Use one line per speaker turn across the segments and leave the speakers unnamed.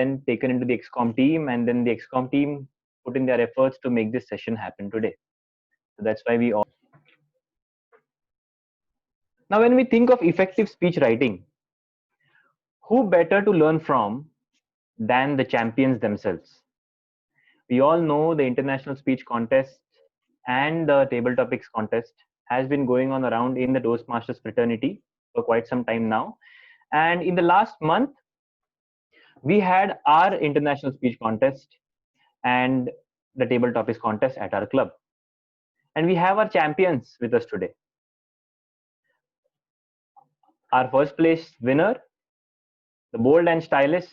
then taken into the XCOM team, and then the XCOM team put in their efforts to make this session happen today. So that's why we all. Now, when we think of effective speech writing, who better to learn from than the champions themselves? We all know the International Speech Contest and the Table Topics Contest has been going on around in the Toastmasters fraternity for quite some time now. And in the last month, we had our International Speech Contest and the Table Topics Contest at our club. And we have our champions with us today. Our first place winner, the bold and stylish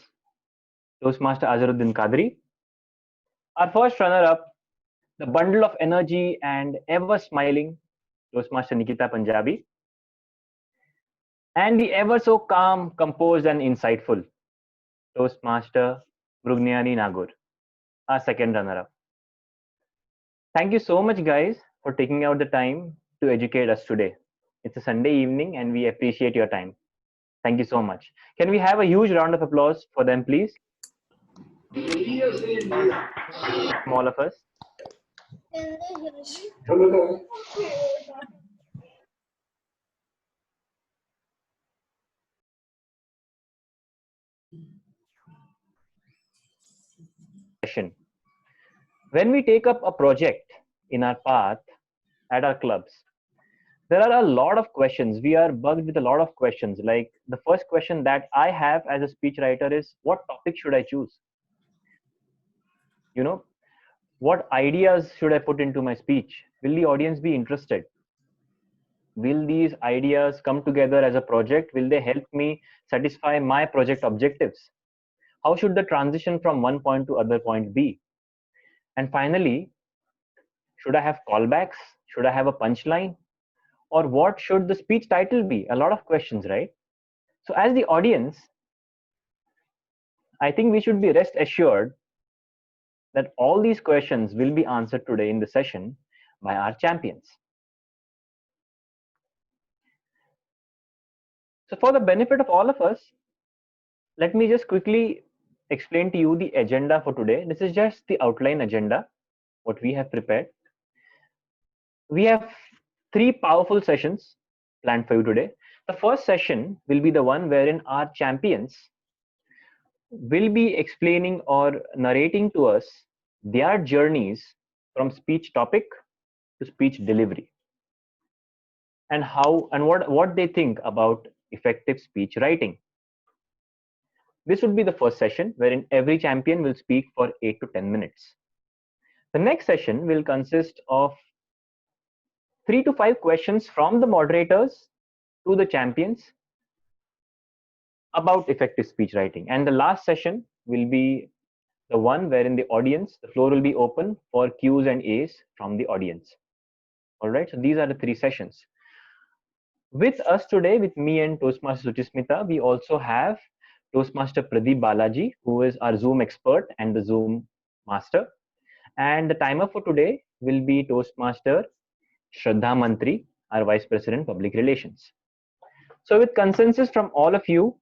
Toastmaster Azharuddin Qadri. Our first runner-up, the bundle of energy and ever smiling Toastmaster Nikita Punjabi. And the ever so calm, composed and insightful Toastmaster Mrugnayani Nagur, our second runner-up. Thank you so much, guys, for taking out the time to educate us today. It's a Sunday evening and we appreciate your time. Thank you so much. Can we have a huge round of applause for them, please? From all of us. When we take up a project in our path at our clubs, there are a lot of questions. We are bugged with a lot of questions. Like the first question that I have as a speech writer is, what topic should I choose? You know, what ideas should I put into my speech? Will the audience be interested? Will these ideas come together as a project? Will they help me satisfy my project objectives? How should the transition from one point to other point be? And finally, should I have callbacks? Should I have a punchline? Or what should the speech title be? A lot of questions, right? So as the audience, I think we should be rest assured that all these questions will be answered today in the session by our champions. So for the benefit of all of us, let me just quickly explain to you the agenda for today. This is just the outline agenda, what we have prepared. We have 3 powerful sessions planned for you today. The first session will be the one wherein our champions will be explaining or narrating to us their journeys from speech topic to speech delivery, and how and what they think about effective speech writing. This would be the first session wherein every champion will speak for 8 to 10 minutes. The next session will consist of 3 to 5 questions from the moderators to the champions about effective speech writing. And the last session will be the one wherein the audience, the floor will be open for Qs and As from the audience. All right, so these are the 3 sessions. With us today, with me and Toastmaster Suchismita, we also have Toastmaster Pradeep Balaji, who is our Zoom expert and the Zoom master. And the timer for today will be Toastmaster Shraddha Mantri, our Vice President, Public Relations. So with consensus from all of you,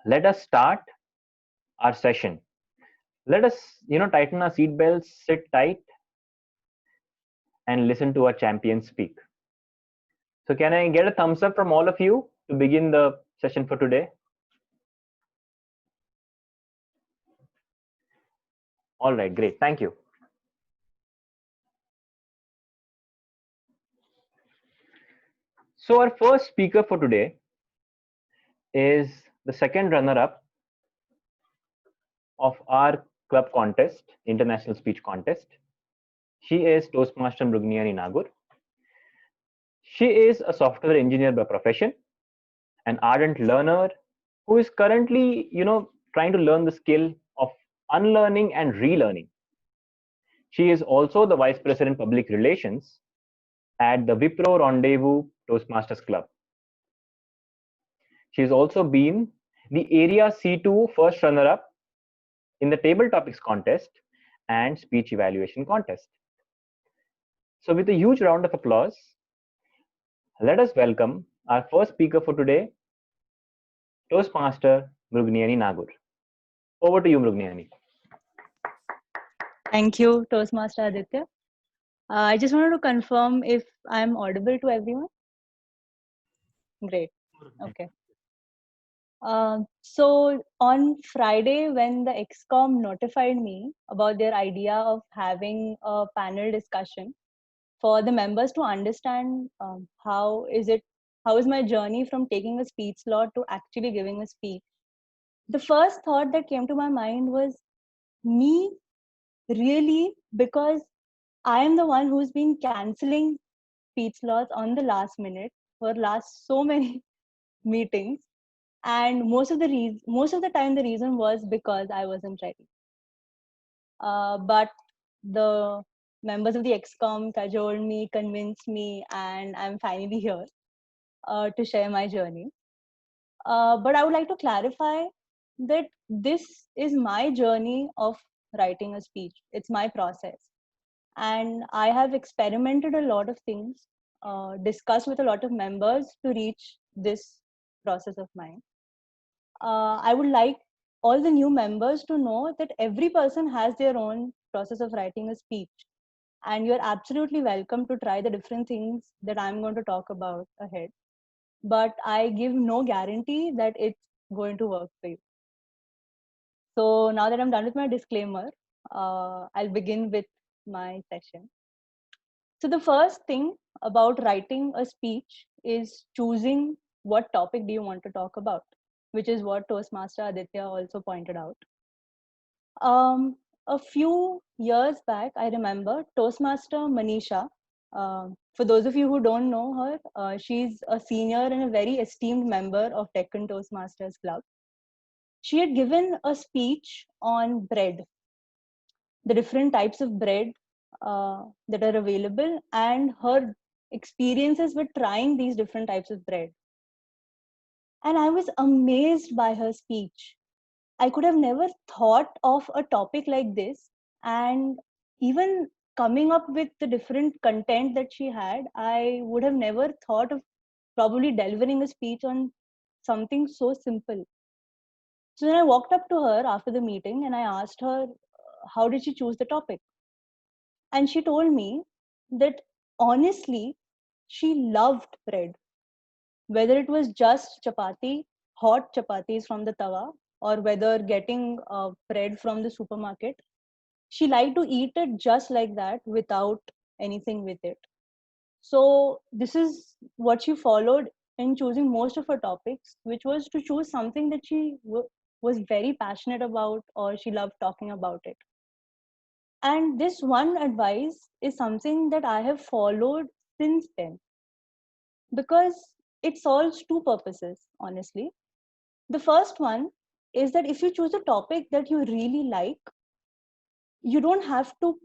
let us start our session. Let us, tighten our seatbelts, sit tight, and listen to our champions speak. So can I get a thumbs up from all of you to begin the session for today? All right, great. Thank you. So our first speaker for today is the second runner-up of our club contest, International Speech Contest. She is Toastmaster Mrugnayani Nagur. She is a software engineer by profession, an ardent learner who is currently, trying to learn the skill of unlearning and relearning. She is also the Vice President Public Relations at the Wipro Rendezvous Toastmasters Club. She has also been the Area C2 first runner-up in the Table Topics Contest and Speech Evaluation Contest. So with a huge round of applause, let us welcome our first speaker for today, Toastmaster Mrugnayani Nagur. Over to you, Mrugnayani.
Thank you, Toastmaster Aditya. I just wanted to confirm if I'm audible to everyone. Great. Okay. So on Friday, when the ExCom notified me about their idea of having a panel discussion for the members to understand how is my journey from taking a speech slot to actually giving a speech, the first thought that came to my mind was me, really, because I am the one who's been canceling speech slots on the last minute for last so many meetings, and most of the time the reason was because I wasn't ready. But the members of the ExCom cajoled me, convinced me, and I'm finally here to share my journey. But I would like to clarify that this is my journey of writing a speech. It's my process. And I have experimented a lot of things, discussed with a lot of members to reach this process of mine. I would like all the new members to know that every person has their own process of writing a speech. And you're absolutely welcome to try the different things that I'm going to talk about ahead. But I give no guarantee that it's going to work for you. So now that I'm done with my disclaimer, I'll begin with my session. So the first thing about writing a speech is choosing what topic do you want to talk about, which is what Toastmaster Aditya also pointed out. A few years back, I remember Toastmaster Manisha. For those of you who don't know her, she's a senior and a very esteemed member of Deccan Toastmasters Club. She had given a speech on bread, the different types of bread that are available, and her experiences with trying these different types of bread. And I was amazed by her speech. I could have never thought of a topic like this. And even coming up with the different content that she had, I would have never thought of probably delivering a speech on something so simple. So then I walked up to her after the meeting and I asked her, how did she choose the topic? And she told me that honestly, she loved bread, whether it was just chapati, hot chapatis from the tawa, or whether getting bread from the supermarket. She liked to eat it just like that without anything with it. So this is what she followed in choosing most of her topics, which was to choose something that she was very passionate about or she loved talking about it. And this one advice is something that I have followed since then, because it solves two purposes, honestly. The first one is that if you choose a topic that you really like, you don't have to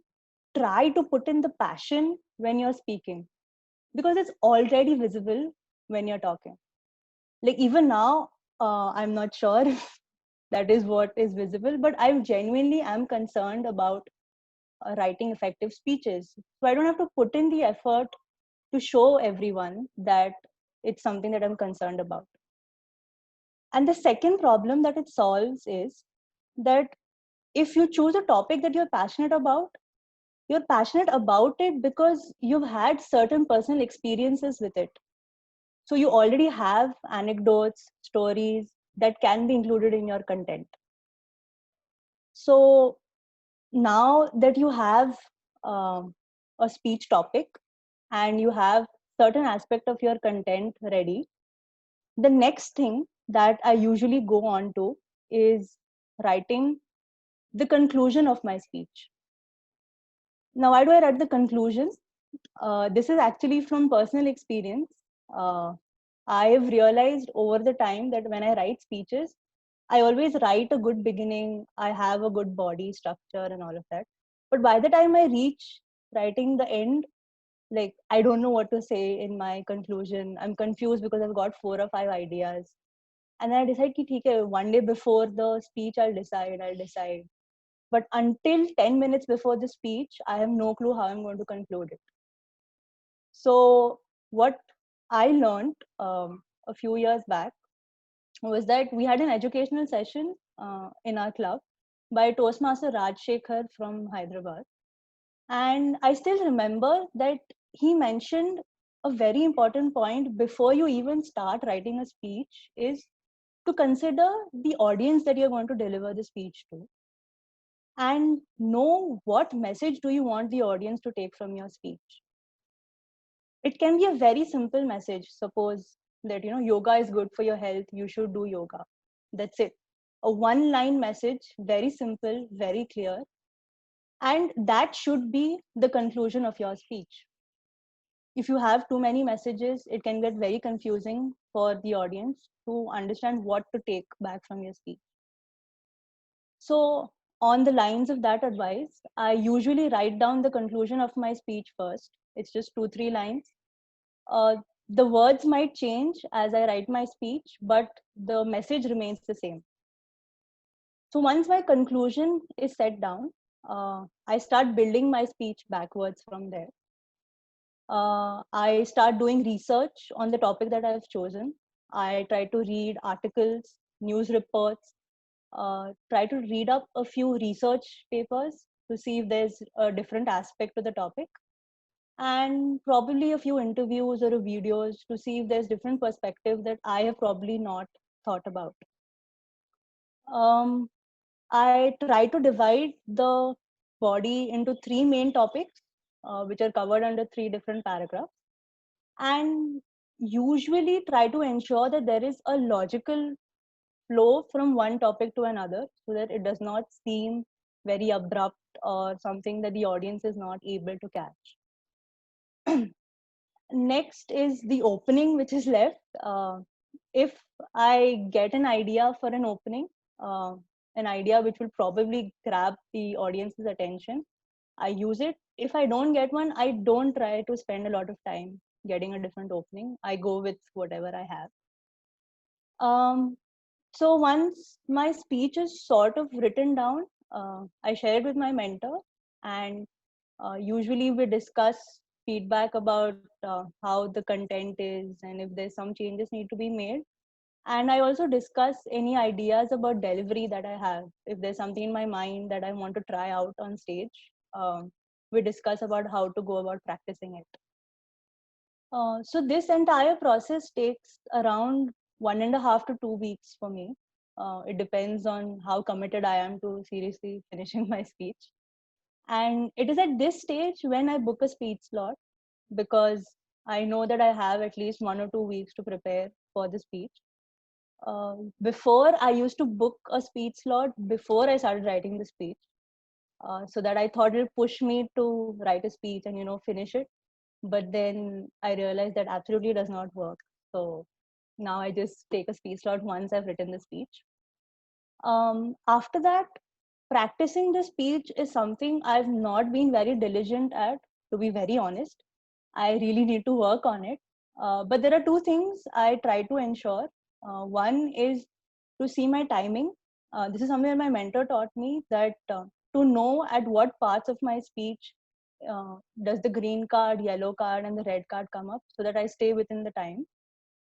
try to put in the passion when you're speaking, because it's already visible when you're talking. Like even now, I'm not sure if that is what is visible, but I genuinely am concerned about writing effective speeches. So I don't have to put in the effort to show everyone that it's something that I'm concerned about. And the second problem that it solves is that if you choose a topic that you're passionate about it because you've had certain personal experiences with it. So you already have anecdotes, stories that can be included in your content. So now that you have a speech topic and you have certain aspect of your content ready, the next thing that I usually go on to is writing the conclusion of my speech. Now, why do I write the conclusion? This is actually from personal experience. I have realized over the time that when I write speeches, I always write a good beginning, I have a good body structure and all of that. But by the time I reach writing the end, like I don't know what to say in my conclusion. I'm confused because I've got 4 or 5 ideas. And then I decide, ki, theek hai, one day before the speech, I'll decide. But until 10 minutes before the speech, I have no clue how I'm going to conclude it. So what I learned a few years back was that we had an educational session in our club by Toastmaster Raj Shekhar from Hyderabad. And I still remember that he mentioned a very important point before you even start writing a speech is to consider the audience that you're going to deliver the speech to and know what message do you want the audience to take from your speech. It can be a very simple message. Suppose that yoga is good for your health, you should do yoga. That's it. A one line message, very simple, very clear, and that should be the conclusion of your speech. If you have too many messages, it can get very confusing for the audience to understand what to take back from your speech. So on the lines of that advice, I usually write down the conclusion of my speech first. It's just 2-3 lines. uh, the words might change as I write my speech, but the message remains the same. So once my conclusion is set down, I start building my speech backwards from there. I start doing research on the topic that I've chosen. I try to read articles, news reports, try to read up a few research papers to see if there's a different aspect to the topic, and probably a few interviews or videos to see if there's different perspective that I have probably not thought about. Um, I try to divide the body into 3 main topics, which are covered under 3 different paragraphs, and usually try to ensure that there is a logical flow from one topic to another so that it does not seem very abrupt or something that the audience is not able to catch. Next is the opening, which is left. If I get an idea for an opening, uh, an idea which will probably grab the audience's attention, I use it. If I don't get one, I don't try to spend a lot of time getting a different opening. I go with whatever I have. Um, so once my speech is sort of written down, I share it with my mentor, and usually we discuss feedback about how the content is and if there's some changes need to be made. And I also discuss any ideas about delivery that I have. If there's something in my mind that I want to try out on stage, we discuss about how to go about practicing it. So this entire process takes around 1.5 to 2 weeks for me. It depends on how committed I am to seriously finishing my speech. And it is at this stage when I book a speech slot, because I know that I have at least 1 or 2 weeks to prepare for the speech. Before, I used to book a speech slot before I started writing the speech, so that I thought it would push me to write a speech and finish it. But then I realized that absolutely does not work. So now I just take a speech slot once I've written the speech. After that, practicing the speech is something I've not been very diligent at, to be very honest. I really need to work on it. But there are two things I try to ensure. One is to see my timing. This is something that my mentor taught me, that to know at what parts of my speech does the green card, yellow card, and the red card come up, so that I stay within the time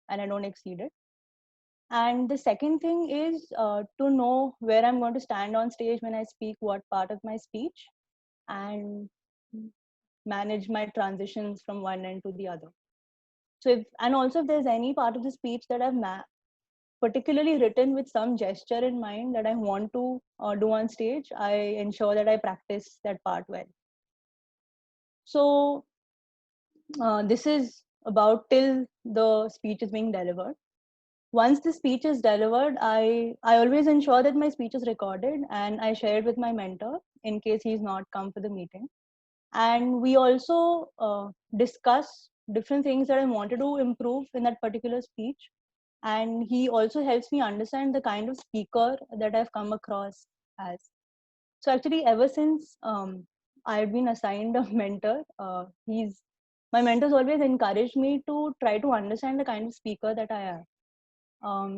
and I don't exceed it. And the second thing is to know where I'm going to stand on stage when I speak, what part of my speech, and manage my transitions from one end to the other. So, and also if there's any part of the speech that I've particularly written with some gesture in mind that I want to do on stage, I ensure that I practice that part well. So, this is about till the speech is being delivered. Once the speech is delivered, I always ensure that my speech is recorded and I share it with my mentor in case he's not come for the meeting. And we also discuss different things that I wanted to improve in that particular speech. And he also helps me understand the kind of speaker that I've come across as. So actually, ever since I've been assigned a mentor, my mentors always encouraged me to try to understand the kind of speaker that I am.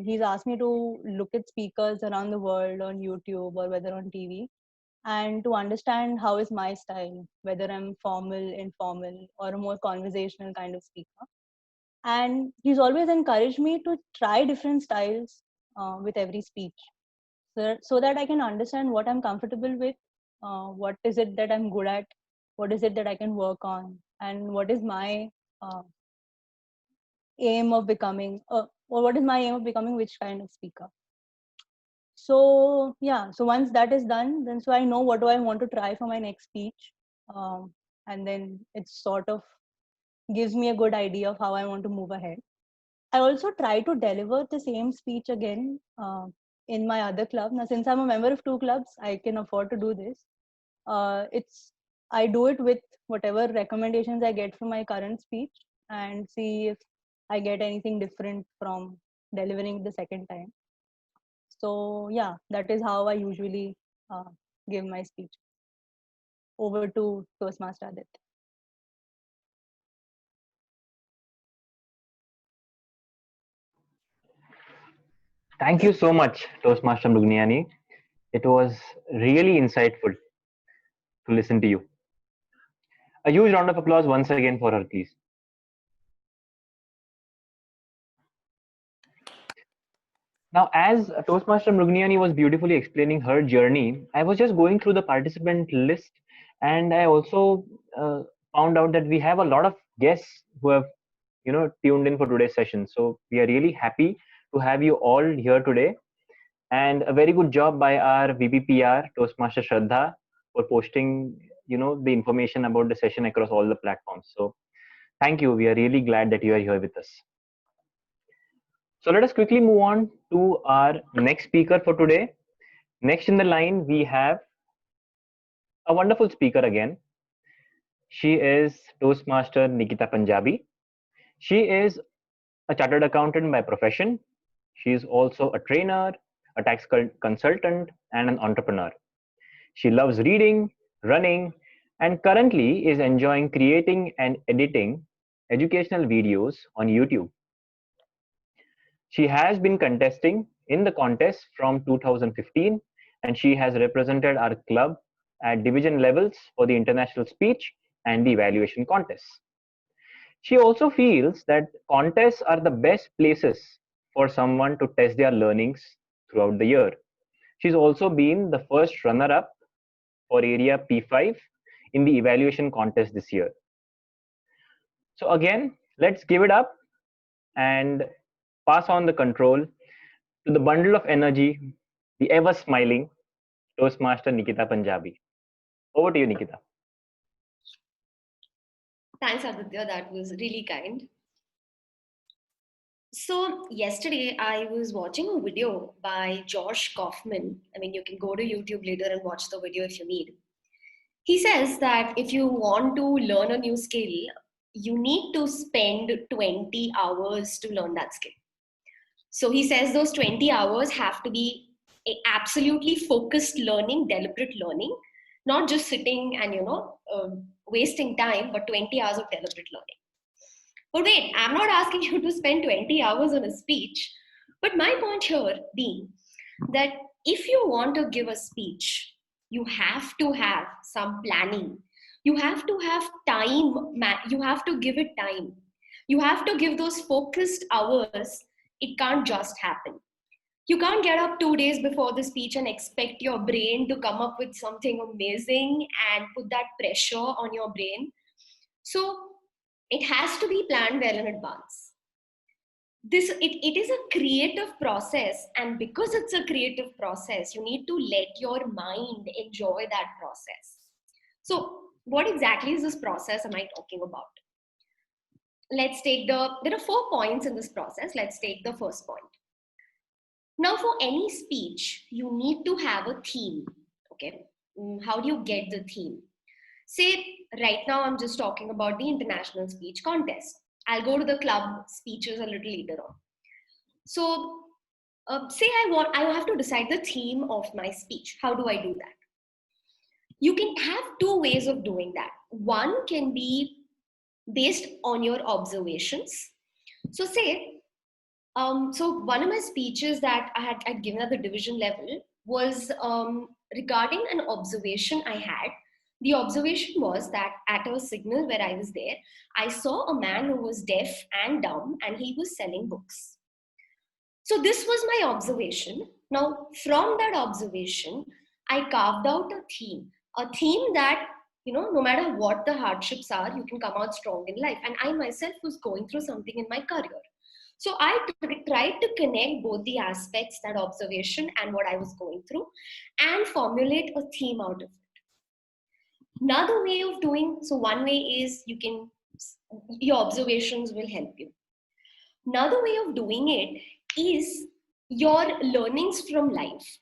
He's asked me to look at speakers around the world on YouTube or whether on TV, and to understand how is my style, whether I'm formal, informal, or a more conversational kind of speaker. And he's always encouraged me to try different styles with every speech. so that I can understand what I'm comfortable with, what is it that I'm good at, what is it that I can work on, and what is my aim of becoming, or what is my aim of becoming which kind of speaker. So yeah, so once that is done, then so I know what do I want to try for my next speech, and then it sort of gives me a good idea of how I want to move ahead. I also try to deliver the same speech again in my other club. Now, since I'm a member of two clubs, I can afford to do this. I do it with whatever recommendations I get from my current speech and see if I get anything different from delivering it the second time. So yeah, that is how I usually give my speech. Over to Toastmaster Aditya.
Thank you so much, Toastmaster Mrugniani. It was really insightful to listen to you. A huge round of applause once again for her, please. Now, as Toastmaster Mrugniani was beautifully explaining her journey, I was just going through the participant list, and I also found out that we have a lot of guests who have, tuned in for today's session. So we are really happy to have you all here today, and a very good job by our VPPR Toastmaster Shraddha for posting, the information about the session across all the platforms. So thank you. We are really glad that you are here with us. So let us quickly move on to our next speaker for today. Next in the line, we have a wonderful speaker again. She is Toastmaster Nikita Punjabi. She is a chartered accountant by profession. She is also a trainer, a tax consultant, and an entrepreneur. She loves reading, running, and currently is enjoying creating and editing educational videos on YouTube. She has been contesting in the contest from 2015, and she has represented our club at division levels for the international speech and the evaluation contests. She also feels that contests are the best places for someone to test their learnings throughout the year. She's also been the first runner up for area P5 in the evaluation contest this year. So again, let's give it up and pass on the control to the bundle of energy, the ever smiling Toastmaster Nikita Punjabi. Over to you, Nikita.
Thanks, Aditya. That was really kind. So, yesterday I was watching a video by Josh Kaufman. I mean, you can go to YouTube later and watch the video if you need. He says that if you want to learn a new skill, you need to spend 20 hours to learn that skill. So, he says those 20 hours have to be absolutely focused learning, deliberate learning, not just sitting and, wasting time, but 20 hours of deliberate learning. But wait, I'm not asking you to spend 20 hours on a speech. But my point here being that if you want to give a speech, you have to have some planning. You have to have time. You have to give it time. You have to give those focused hours. It can't just happen. You can't get up 2 days before the speech and expect your brain to come up with something amazing and put that pressure on your brain. So it has to be planned well in advance. It is a creative process, and because it's a creative process, you need to let your mind enjoy that process. So what exactly is this process am I talking about? There are 4 points in this process. Let's take the first point. Now, for any speech, you need to have a theme. Okay, how do you get the theme? Say, right now I'm just talking about the international speech contest. I'll go to the club speeches a little later on. So, say I have to decide the theme of my speech. How do I do that? You can have 2 ways of doing that. One can be based on your observations. So, say, so one of my speeches that I'd given at the division level was regarding an observation I had. The observation was that at a signal where I was there, I saw a man who was deaf and dumb, and he was selling books. So this was my observation, Now, from that observation, I carved out a theme that, no matter what the hardships are, you can come out strong in life. And I myself was going through something in my career. So I tried to connect both the aspects, that observation and what I was going through, and formulate a theme out of it. Another way of doing, so one way is your observations will help you. Another way of doing it is your learnings from life.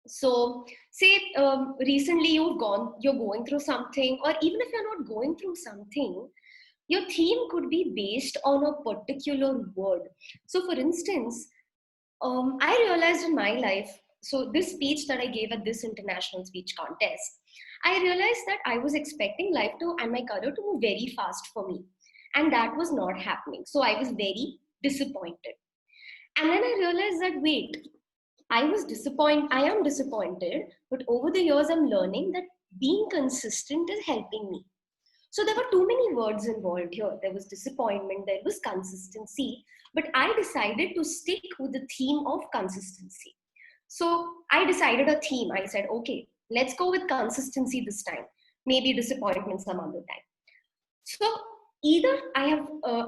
So say recently you're going through something, or even if you're not going through something, your theme could be based on a particular word. So for instance, I realized in my life, so this speech that I gave at this international speech contest, I realized that I was expecting life and my career to move very fast for me. And that was not happening. So I was very disappointed. And then I realized that, wait, I am disappointed, but over the years I'm learning that being consistent is helping me. So there were too many words involved here. There was disappointment, there was consistency, but I decided to stick with the theme of consistency. So I decided a theme. I said, okay, let's go with consistency this time. Maybe disappointment some other time. So either I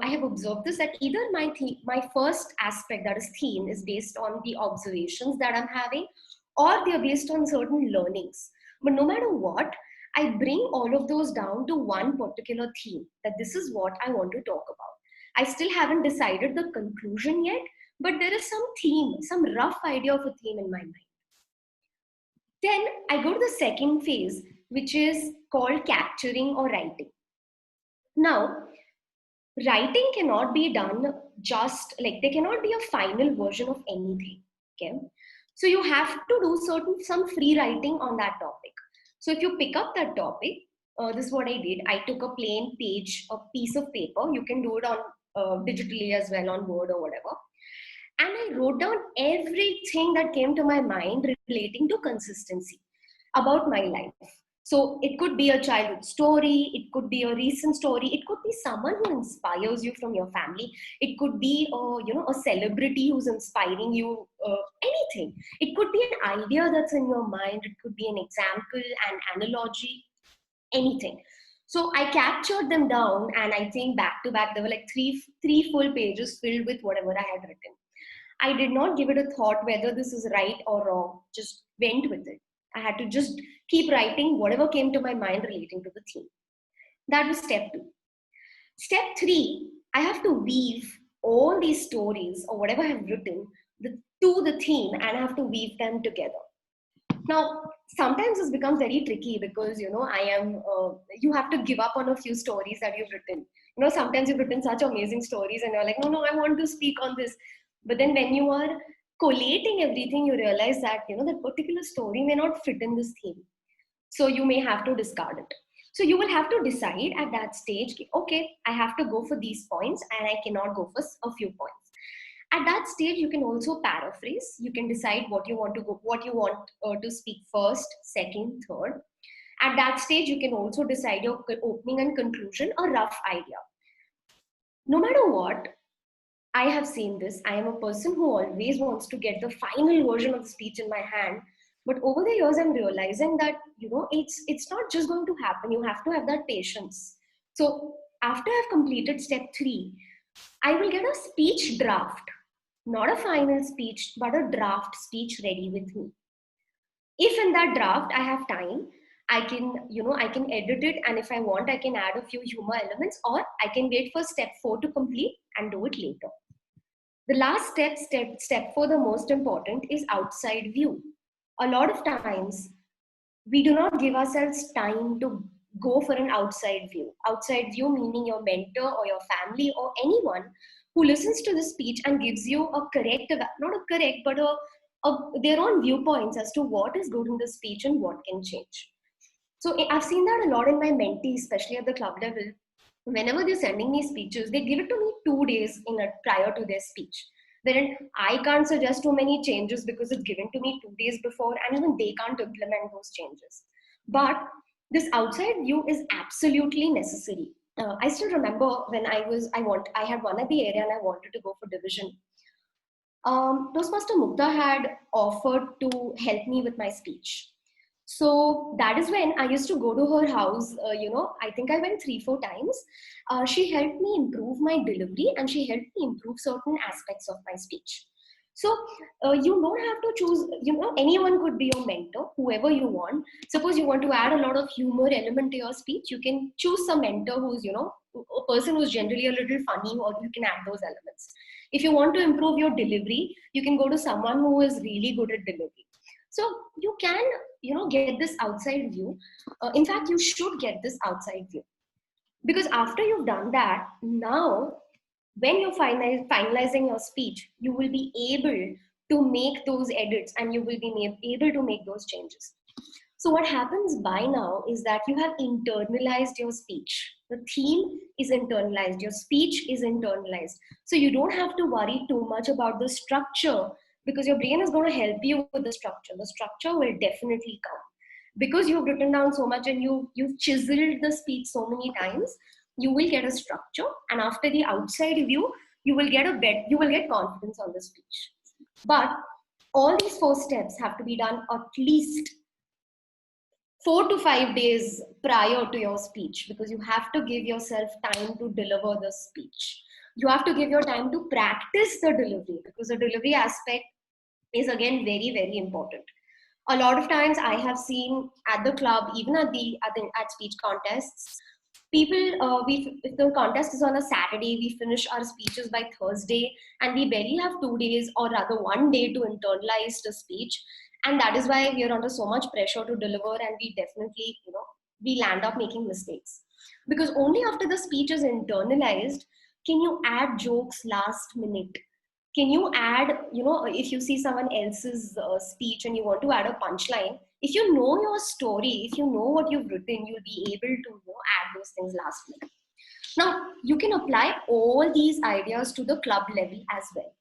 have observed this, that either my first aspect, that is theme, is based on the observations that I'm having, or they're based on certain learnings. But no matter what, I bring all of those down to one particular theme, that this is what I want to talk about. I still haven't decided the conclusion yet, but there is some theme, some rough idea of a theme in my mind. Then I go to the second phase, which is called capturing or writing. Now, writing cannot be done just like, there cannot be a final version of anything. Okay, so you have to do some free writing on that topic. So if you pick up that topic, this is what I did. I took a plain page, a piece of paper. You can do it on digitally as well, on Word or whatever. And I wrote down everything that came to my mind relating to consistency about my life. So it could be a childhood story, it could be a recent story, it could be someone who inspires you from your family, it could be a celebrity who's inspiring you, anything. It could be an idea that's in your mind, it could be an example, an analogy, anything. So I captured them down, and I think back to back there were like three full pages filled with whatever I had written. I did not give it a thought whether this is right or wrong, just went with it. I had to just keep writing whatever came to my mind relating to the theme. That was step 2. Step 3, I have to weave all these stories or whatever I have written to the theme, and I have to weave them together. Now, sometimes this becomes very tricky because, you have to give up on a few stories that you've written. Sometimes you've written such amazing stories and you're like, no, I want to speak on this. But then when you are collating everything, you realize that, that particular story may not fit in this theme. So you may have to discard it. So you will have to decide at that stage, okay, I have to go for these points and I cannot go for a few points. At that stage, you can also paraphrase. You can decide what you want to speak first, second, third. At that stage, you can also decide your opening and conclusion, a rough idea. No matter what, I have seen this. I am a person who always wants to get the final version of the speech in my hand. But over the years, I'm realizing that, it's not just going to happen. You have to have that patience. So after I've completed step 3, I will get a speech draft, not a final speech, but a draft speech ready with me. If in that draft I have time, I can edit it, and if I want, I can add a few humor elements, or I can wait for step 4 to complete and do it later. The last step 4, the most important, is outside view. A lot of times, we do not give ourselves time to go for an outside view. Outside view meaning your mentor or your family or anyone who listens to the speech and gives you their own viewpoints as to what is good in the speech and what can change. So I've seen that a lot in my mentees, especially at the club level. Whenever they're sending me speeches, they give it to me 2 days prior to their speech. Wherein I can't suggest too many changes because it's given to me 2 days before, and even they can't implement those changes. But this outside view is absolutely necessary. I still remember when I had won at the area and I wanted to go for division. Toastmaster Mukta had offered to help me with my speech. So that is when I used to go to her house. I think I went 3, 4 times. She helped me improve my delivery and she helped me improve certain aspects of my speech. So you don't have to choose, anyone could be your mentor, whoever you want. Suppose you want to add a lot of humor element to your speech, you can choose some mentor who's, a person who's generally a little funny, or you can add those elements. If you want to improve your delivery, you can go to someone who is really good at delivery. So you can, get this outside view. In fact, you should get this outside view, because after you've done that, now when you're finalizing your speech, you will be able to make those edits and you will be able to make those changes. So what happens by now is that you have internalized your speech. The theme is internalized, your speech is internalized. So you don't have to worry too much about the structure, because your brain is going to help you with the structure. The structure will definitely come. Because you've written down so much and you've chiseled the speech so many times, you will get a structure, and after the outside view, you will get confidence on the speech. But all these 4 steps have to be done at least 4 to 5 days prior to your speech, because you have to give yourself time to deliver the speech. You have to give your time to practice the delivery, because the delivery aspect is again very, very important. A lot of times I have seen at the club, even at speech contests, people, if the contest is on a Saturday, we finish our speeches by Thursday, and we barely have 2 days, or rather 1 day, to internalize the speech. And that is why we are under so much pressure to deliver, and we definitely, we land up making mistakes. Because only after the speech is internalized can you add jokes last minute. Can you add, if you see someone else's speech and you want to add a punchline, if you know your story, if you know what you've written, you'll be able to, add those things last minute. Now you can apply all these ideas to the club level as well.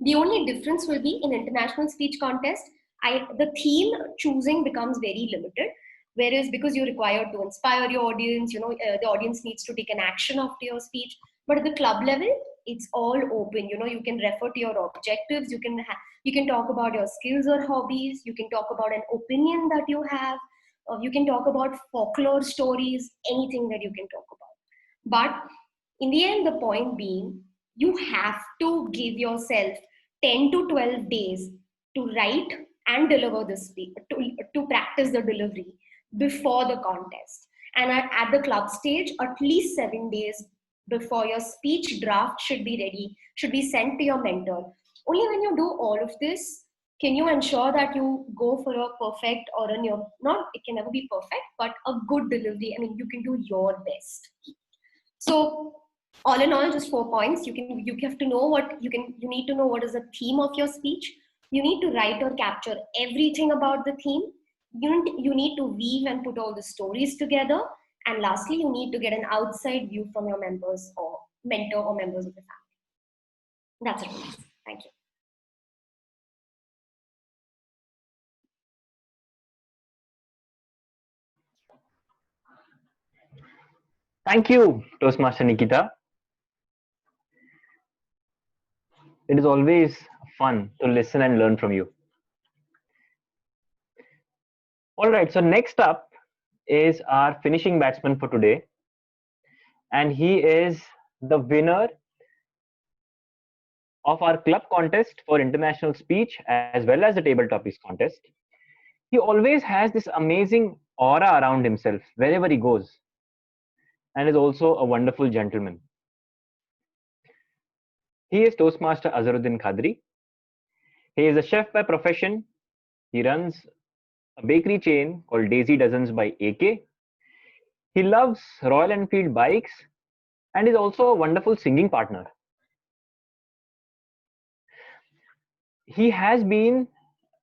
The only difference will be in international speech contest, the theme choosing becomes very limited. Whereas because you're required to inspire your audience, the audience needs to take an action after your speech. But at the club level, it's all open. You can refer to your objectives. You can talk about your skills or hobbies. You can talk about an opinion that you have. You can talk about folklore stories, anything that you can talk about. But in the end, the point being, you have to give yourself 10 to 12 days to write and deliver the speech, to practice the delivery before the contest. And at the club stage, at least 7 days before your speech draft should be ready, should be sent to your mentor. Only when you do all of this can you ensure that you go for a perfect, or not, it can never be perfect, but a good delivery. I mean, you can do your best. So all in all, just 4 points. You have to know you need to know what is the theme of your speech. You need to write or capture everything about the theme. You need to weave and put all the stories together. And lastly, you need to get an outside view from your members or mentor or members of the family. That's it. Thank you.
Thank you, Toastmaster Nikita. It is always fun to listen and learn from you. All right, so next up is our finishing batsman for today. And he is the winner of our club contest for international speech as well as the table topics contest. He always has this amazing aura around himself wherever he goes, and is also a wonderful gentleman. He is Toastmaster Azharuddin Khadri. He is a chef by profession. He runs a bakery chain called Daisy Dozens by AK. He loves Royal Enfield bikes and is also a wonderful singing partner. He has been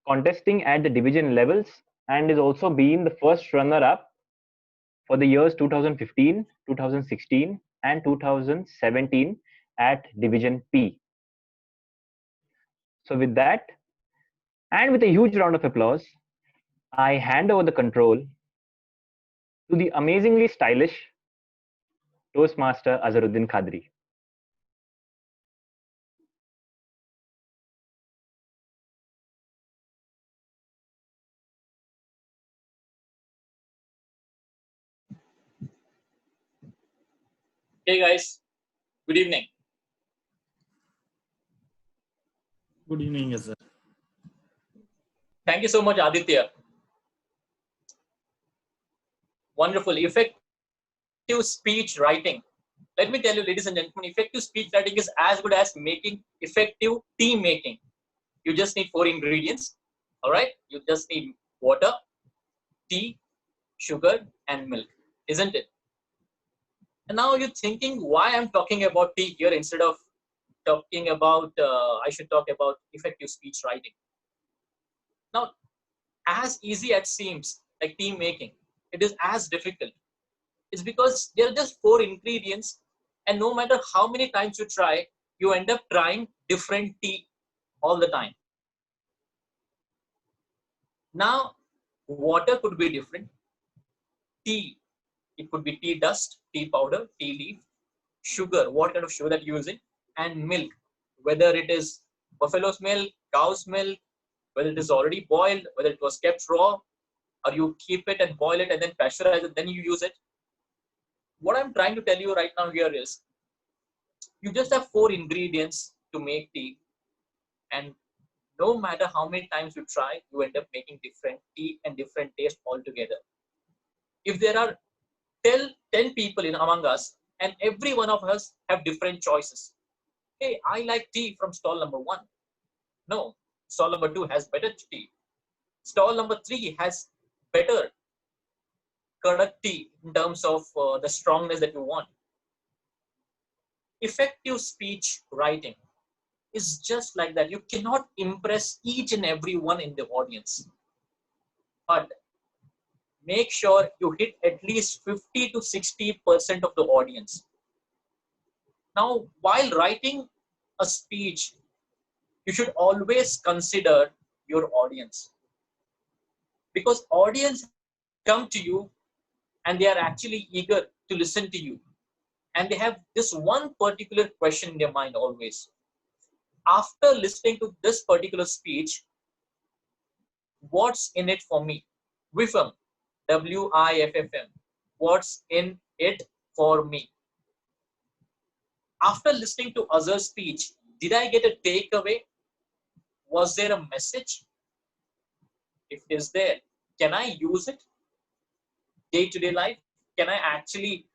contesting at the division levels and is also been the first runner-up for the years 2015, 2016 and 2017 at Division P. So with that, and with a huge round of applause, I hand over the control to the amazingly stylish Toastmaster Azharuddin Khadri.
Hey guys, good evening.
Good evening, yes, sir.
Thank you so much, Aditya. Wonderful. Effective speech writing. Let me tell you, ladies and gentlemen, effective speech writing is as good as making effective tea making. You just need 4 ingredients. All right. You just need water, tea, sugar, and milk, isn't it? And now you're thinking why I'm talking about tea here instead of talking about, I should talk about effective speech writing. Now, as easy as it seems, like tea making, it is as difficult. It's because there are just 4 ingredients, and no matter how many times you try, you end up trying different tea all the time. Now, water could be different. Tea, it could be tea dust, tea powder, tea leaf, sugar, what kind of sugar that you're using, and milk, whether it is buffalo's milk, cow's milk, whether it is already boiled, whether it was kept raw, or you keep it and boil it and then pasteurize it, then you use it. What I'm trying to tell you right now here is you just have 4 ingredients to make tea, and no matter how many times you try, you end up making different tea and different taste altogether. If there are 10 people in among us, and every one of us have different choices. Hey, I like tea from stall number 1. No, stall number 2 has better tea. Stall number 3 has better Kadak tea in terms of the strongness that you want. Effective speech writing is just like that. You cannot impress each and every one in the audience, but make sure you hit at least 50 to 60% of the audience. Now, while writing a speech, you should always consider your audience, because audience come to you and they are actually eager to listen to you, and they have this one particular question in their mind always. After listening to this particular speech, what's in it for me? WIFM, WIFFM, what's in it for me? After listening to Azhar's speech, did I get a takeaway? Was there a message? If it is there, can I use it day-to-day life? Can I actually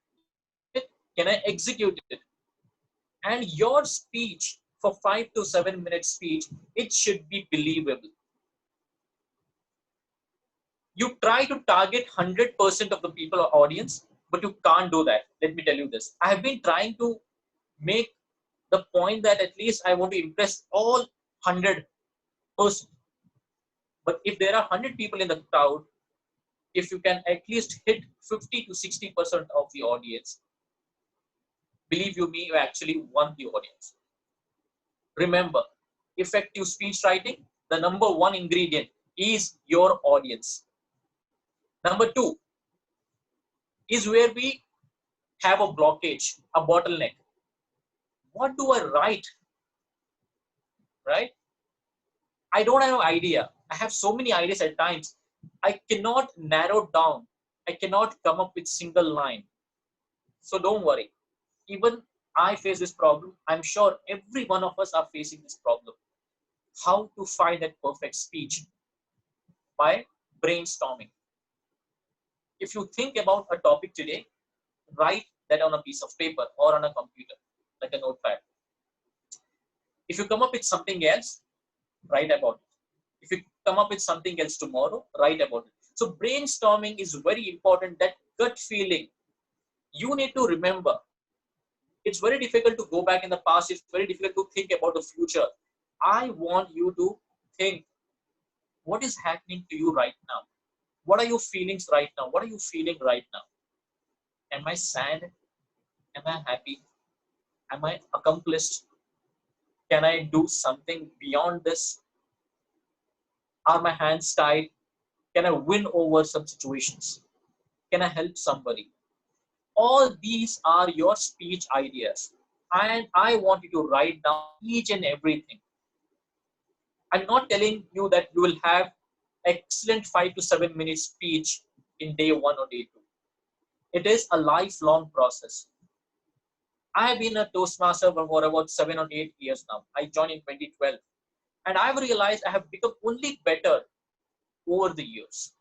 use it? Can I execute it? And your speech for 5 to 7 minute speech, it should be believable. You try to target 100% of the people or audience, but you can't do that. Let me tell you this. I have been trying to make the point that at least I want to impress all 100%. But if there are 100 people in the crowd, if you can at least hit 50 to 60% of the audience, believe you me, you actually won the audience. Remember, effective speech writing, the number 1 ingredient is your audience. Number 2 is where we have a blockage, a bottleneck. What do I write? Right? I don't have an idea. I have so many ideas at times. I cannot narrow down. I cannot come up with single line. So don't worry. Even I face this problem. I'm sure every one of us are facing this problem. How to find that perfect speech? By brainstorming. If you think about a topic today, write that on a piece of paper or on a computer, like a notepad. If you come up with something else, write about it. If you come up with something else tomorrow, write about it. So brainstorming is very important. That gut feeling, you need to remember. It's very difficult to go back in the past. It's very difficult to think about the future. I want you to think, what is happening to you right now? What are your feelings right now? What are you feeling right now? Am I sad? Am I happy? Am I accomplished? Can I do something beyond this? Are my hands tied? Can I win over some situations? Can I help somebody? All these are your speech ideas. And I want you to write down each and everything. I'm not telling you that you will have excellent 5 to 7 minute speech in day 1 or day 2. It is a lifelong process. I have been a Toastmaster for about 7 or 8 years now. I joined in 2012. And I've realized I have become only better over the years.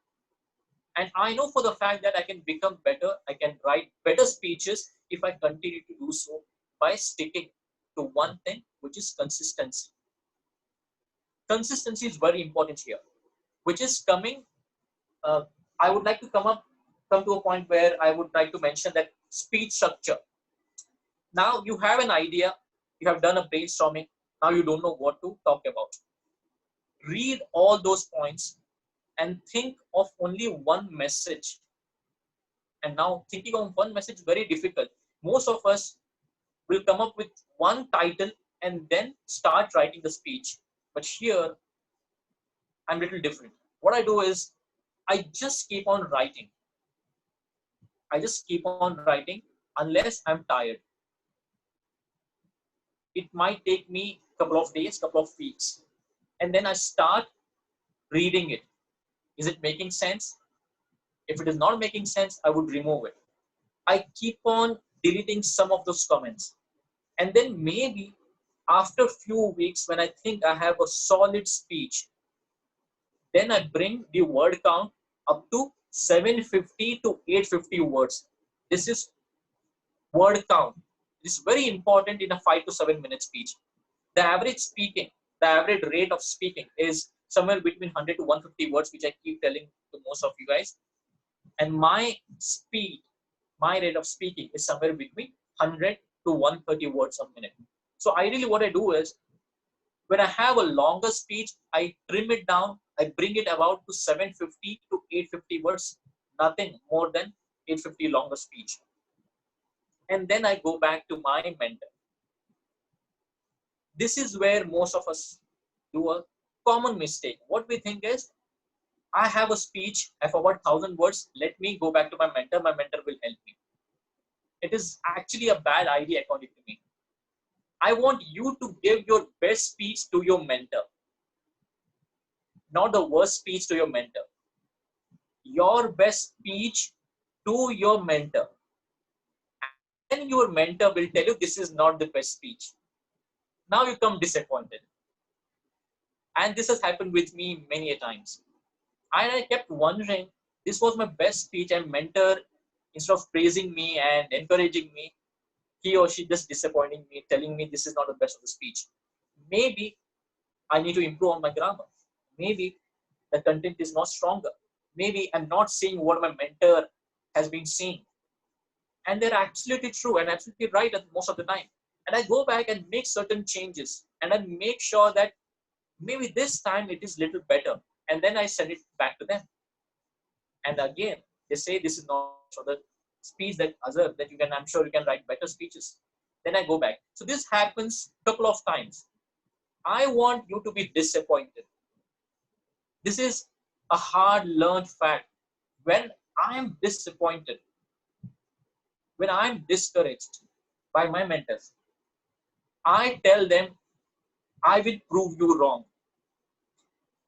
And I know for the fact that I can become better, I can write better speeches if I continue to do so by sticking to one thing, which is consistency. Consistency is very important here, which is coming. I would like to come to a point where I would like to mention that speech structure. Now you have an idea, you have done a brainstorming, now you don't know what to talk about. Read all those points and think of only one message. And now thinking of one message is very difficult. Most of us will come up with one title and then start writing the speech. But here, I'm a little different. What I do is, I just keep on writing. I just keep on writing unless I'm tired. It might take me a couple of days, couple of weeks. And then I start reading it. Is it making sense? If it is not making sense, I would remove it. I keep on deleting some of those comments. And then maybe after a few weeks, when I think I have a solid speech, then I bring the word count up to 750 to 850 words. This is word count. This is very important in a 5 to 7 minute speech. The average rate of speaking is somewhere between 100 to 150 words, which I keep telling to most of you guys. And my speed, my rate of speaking is somewhere between 100 to 130 words a minute. So ideally what I do is, when I have a longer speech, I trim it down, I bring it about to 750 to 850 words, nothing more than 850 longer speech. And then I go back to my mentor. This is where most of us do a common mistake. What we think is, I have a speech of about 1,000 words. Let me go back to my mentor. My mentor will help me. It is actually a bad idea according to me. I want you to give your best speech to your mentor, not the worst speech to your mentor. Your best speech to your mentor. And your mentor will tell you this is not the best speech. Now you come disappointed. And this has happened with me many a times. And I kept wondering, this was my best speech, and mentor, instead of praising me and encouraging me, he or she just disappointing me, telling me this is not the best of the speech. Maybe I need to improve on my grammar. Maybe the content is not stronger. Maybe I'm not saying what my mentor has been saying. And they're absolutely true and absolutely right at most of the time. And I go back and make certain changes, and I make sure that maybe this time it is little better. And then I send it back to them. And again, they say this is not for the speech that you can, I'm sure you can write better speeches. Then I go back. So this happens a couple of times. I want you to be disappointed. This is a hard learned fact. When I'm disappointed, when I'm discouraged by my mentors, I tell them, I will prove you wrong.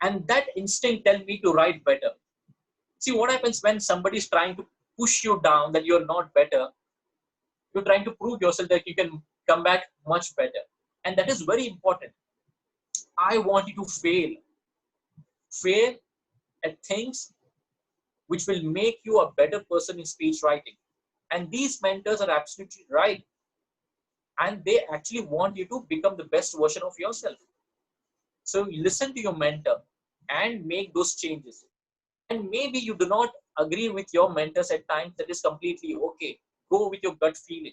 And that instinct tells me to write better. See what happens when somebody is trying to push you down, that you're not better. You're trying to prove yourself that you can come back much better. And that is very important. I want you to fail. Fail at things which will make you a better person in speech writing. And these mentors are absolutely right. And they actually want you to become the best version of yourself. So listen to your mentor and make those changes. And maybe you do not agree with your mentors at times. That is completely okay. Go with your gut feeling,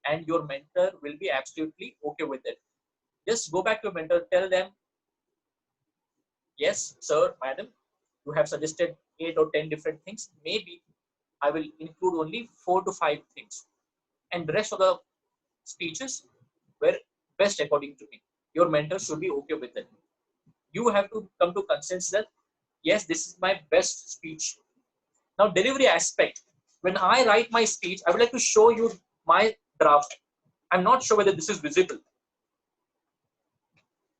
and your mentor will be absolutely okay with it. Just go back to your mentor, tell them, yes, sir, madam, you have suggested 8 or 10 different things. Maybe I will include only 4 to 5 things. And the rest of the speeches were best according to me. Your mentor should be okay with it. You have to come to consensus that, yes, this is my best speech. Now, delivery aspect. When I write my speech, I would like to show you my draft. I'm not sure whether this is visible.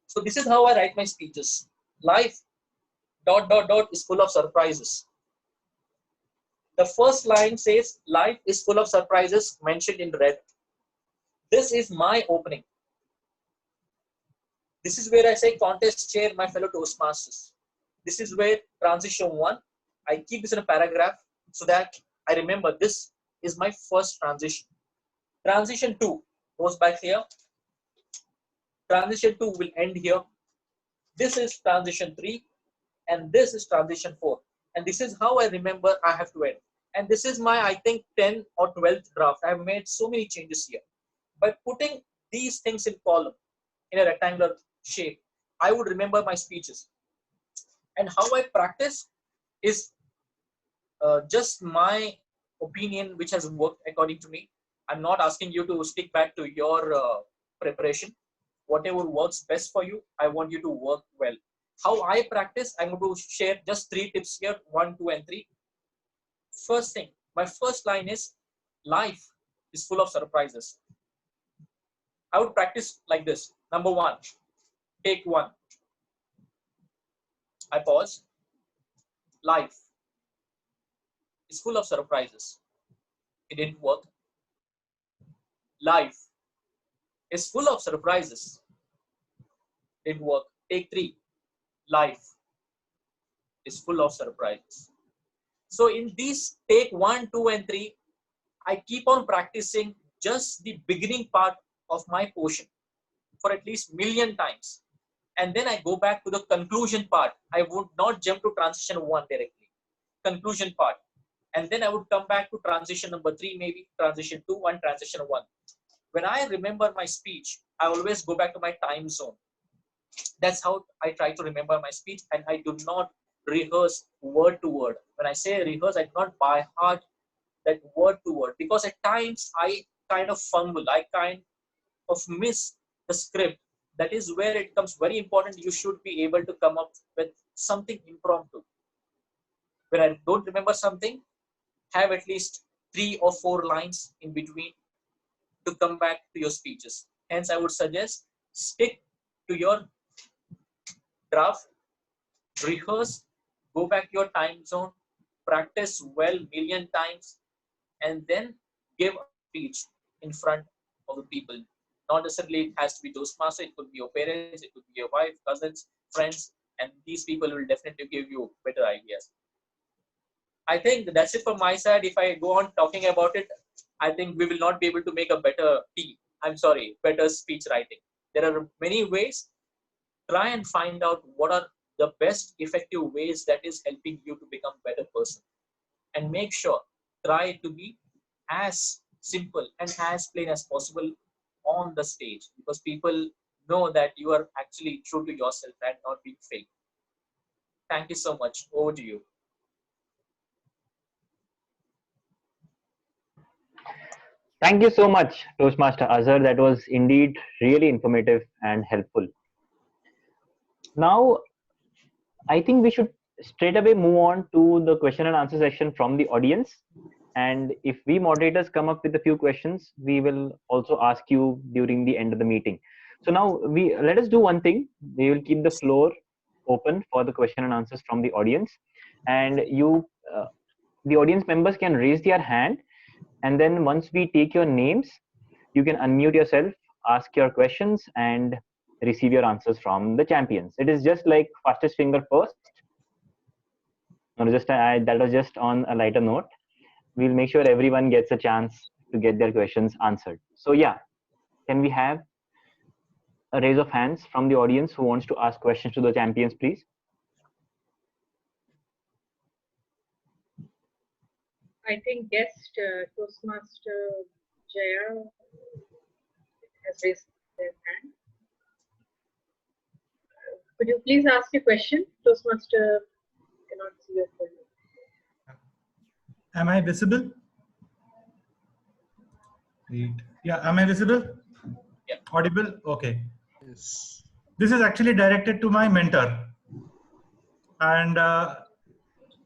So this is how I write my speeches. Life ... is full of surprises. The first line says, life is full of surprises, mentioned in red. This is my opening. This is where I say contest chair, my fellow Toastmasters. This is where transition 1, I keep this in a paragraph so that I remember this is my first transition. Transition 2 goes back here. Transition 2 will end here. This is transition 3 and this is transition 4. And this is how I remember I have to end. And this is my, I think, 10th or 12th draft. I have made so many changes here. By putting these things in column in a rectangular shape, I would remember my speeches. And how I practice is just my opinion, which has worked according to me. I'm not asking you to stick back to your preparation. Whatever works best for you, I want you to work well. How I practice, I'm going to share just 3 tips here, 1, 2, and 3. First thing, my first line is, life is full of surprises. I would practice like this. Number 1, take 1. I pause. Life is full of surprises. It didn't work. Life is full of surprises. Didn't work. Take 3. Life is full of surprises. So in these take 1, 2, and 3, I keep on practicing just the beginning part of my portion for at least million times. And then I go back to the conclusion part. I would not jump to transition 1 directly. Conclusion part. And then I would come back to transition number 3, maybe transition 2 and transition 1. When I remember my speech, I always go back to my time zone. That's how I try to remember my speech, and I do not rehearse word to word. When I say rehearse, I do not by heart that word to word, because at times I kind of fumble, I kind of miss the script. That is where it becomes very important. You should be able to come up with something impromptu. When I don't remember something, have at least 3 or 4 lines in between to come back to your speeches. Hence, I would suggest stick to your draft, rehearse, go back to your time zone, practice well million times, and then give a speech in front of the people. Not necessarily it has to be Toastmaster, it could be your parents, it could be your wife, cousins, friends, and these people will definitely give you better ideas. I think that's it from my side. If I go on talking about it, I think we will not be able to make a better better speech writing. There are many ways. Try and find out what are the best effective ways that is helping you to become a better person. And make sure, try to be as simple and as plain as possible on the stage, because people know that you are actually true to yourself and not being fake. Thank you so much. Over to you.
Thank you so much, Toastmaster Azhar. That was indeed really informative and helpful. Now, I think we should straight away move on to the question and answer section from the audience. And if we moderators come up with a few questions, we will also ask you during the end of the meeting. So now let us do one thing. We will keep the floor open for the question and answers from the audience. And the audience members can raise their hand. And then once we take your names, you can unmute yourself, ask your questions, and receive your answers from the champions. It is just like fastest finger first. No, that was just on a lighter note. We'll make sure everyone gets a chance to get their questions answered. So yeah, can we have a raise of hands from the audience who wants to ask questions to the champions, please?
I think guest Toastmaster Jaya has raised their hand. Could you please ask your question? Toastmaster cannot see your full name.
Am I visible? Great. Yeah, am I visible?
Yeah.
Audible? Okay.
Yes.
This is actually directed to my mentor. And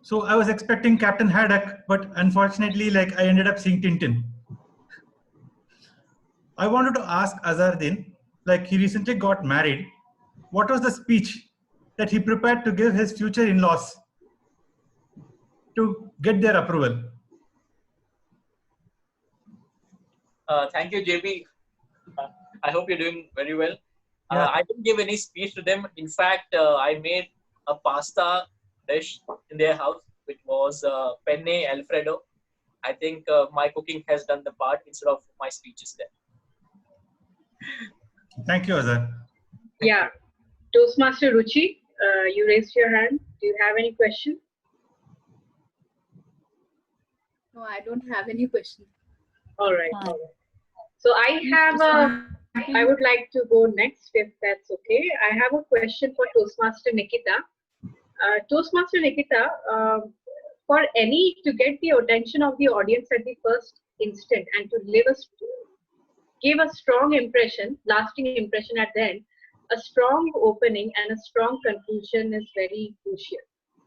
so I was expecting Captain Haddock, but unfortunately, I ended up seeing Tintin. I wanted to ask Azharuddin, he recently got married. What was the speech that he prepared to give his future in-laws to get their approval?
Thank you, JB. I hope you're doing very well.
Yeah.
I didn't give any speech to them. In fact, I made a pasta dish in their house, which was penne Alfredo. I think my cooking has done the part instead of my speeches there.
Thank you, Azhar.
Yeah. Toastmaster Ruchi, you raised your hand. Do you have any question?
No, I don't have any question.
All right.
Hi.
All right. So I would like to go next if that's okay. I have a question for Toastmaster Nikita. Toastmaster Nikita, for any to get the attention of the audience at the first instant and to give a strong impression, lasting impression at the end, a strong opening and a strong conclusion is very crucial.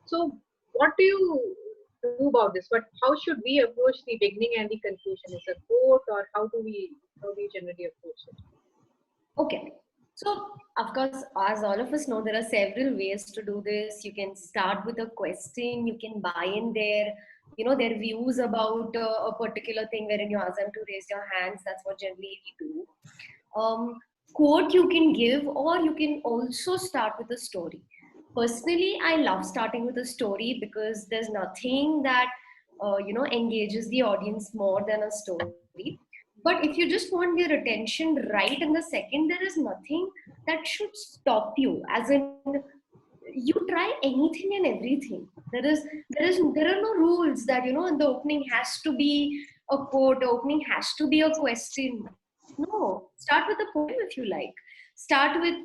So, what do you do about this? How should we approach the beginning and the conclusion? Is a quote, or how do you generally approach it?
Okay. So, of course, as all of us know, there are several ways to do this. You can start with a question, you can buy in their views about a particular thing wherein you ask them to raise your hands. That's what generally we do. Quote you can give, or you can also start with a story. Personally, I love starting with a story because there's nothing that engages the audience more than a story. But if you just want their attention right in the second, there is nothing that should stop you. As in, you try anything and everything. There are no rules that the opening has to be a quote, opening has to be a question. No, start with a poem if you like. Start with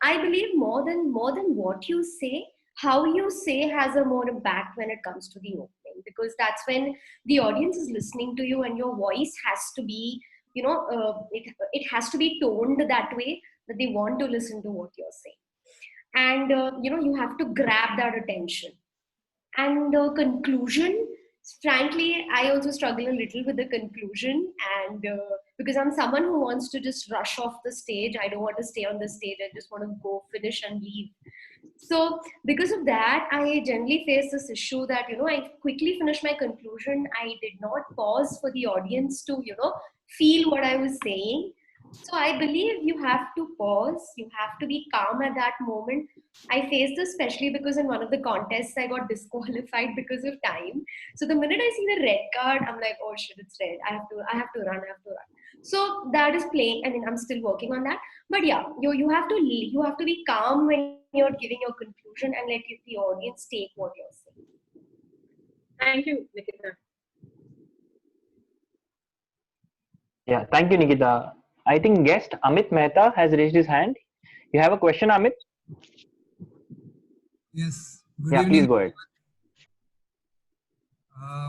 I believe more than what you say, how you say has a more impact when it comes to the opening, because that's when the audience is listening to you and your voice has to be it has to be toned that way that they want to listen to what you're saying. And you have to grab that attention. And the conclusion, frankly, I also struggle a little with the conclusion. And because I'm someone who wants to just rush off the stage, I don't want to stay on the stage, I just want to go, finish and leave. So because of that, I generally face this issue that I quickly finish my conclusion. I did not pause for the audience to feel what I was saying. So I believe you have to pause, you have to be calm at that moment. I faced this especially because in one of the contests I got disqualified because of time. So the minute I see the red card, I'm like, oh shit, it's red, I have to run. So that is playing. I mean, I'm still working on that. But yeah, you have to be calm when you're giving your conclusion and let the audience take what you're saying.
Thank you, Nikita.
Yeah, thank you, Nikita. I think guest Amit Mehta has raised his hand. You have a question, Amit?
Yes. Good
Yeah,
evening.
please go ahead.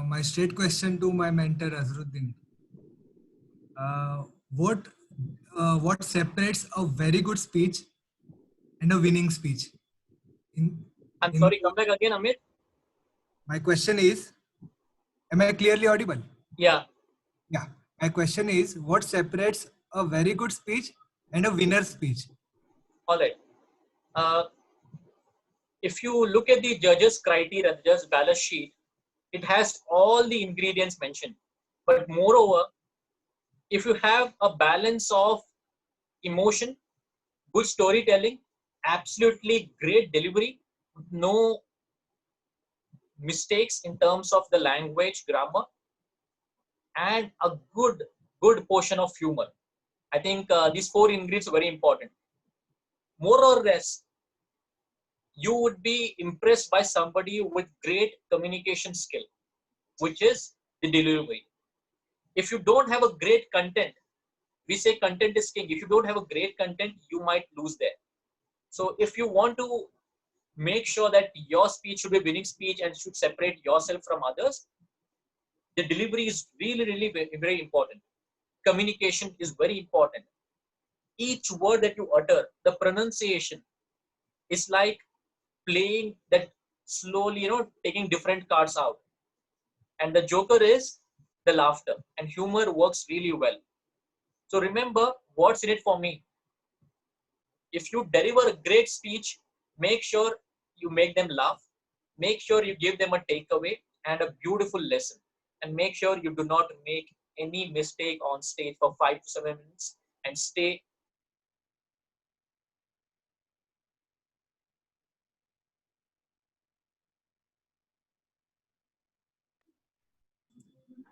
My straight question to my mentor Azharuddin. What separates a very good speech and a winning speech?
I'm sorry, come back again, Amit.
My question is, am I clearly audible?
Yeah.
Yeah. My question is, what separates a very good speech and a winner speech?
All right. If you look at the judges' criteria, the judges' balance sheet, it has all the ingredients mentioned. But moreover, if you have a balance of emotion, good storytelling, absolutely great delivery, no mistakes in terms of the language, grammar, and a good portion of humor. I think these 4 ingredients are very important. More or less, you would be impressed by somebody with great communication skill, which is the delivery. If you don't have a great content, we say content is king. If you don't have a great content, you might lose there. So if you want to make sure that your speech should be a winning speech and should separate yourself from others, the delivery is really very, very important. Communication is very important. Each word that you utter, the pronunciation is like playing that slowly, taking different cards out. And the joker is the laughter, and humor works really well. So remember what's in it for me. If you deliver a great speech, make sure you make them laugh, make sure you give them a takeaway and a beautiful lesson, and make sure you do not make any mistake on stage for 5 to 7 minutes and stay.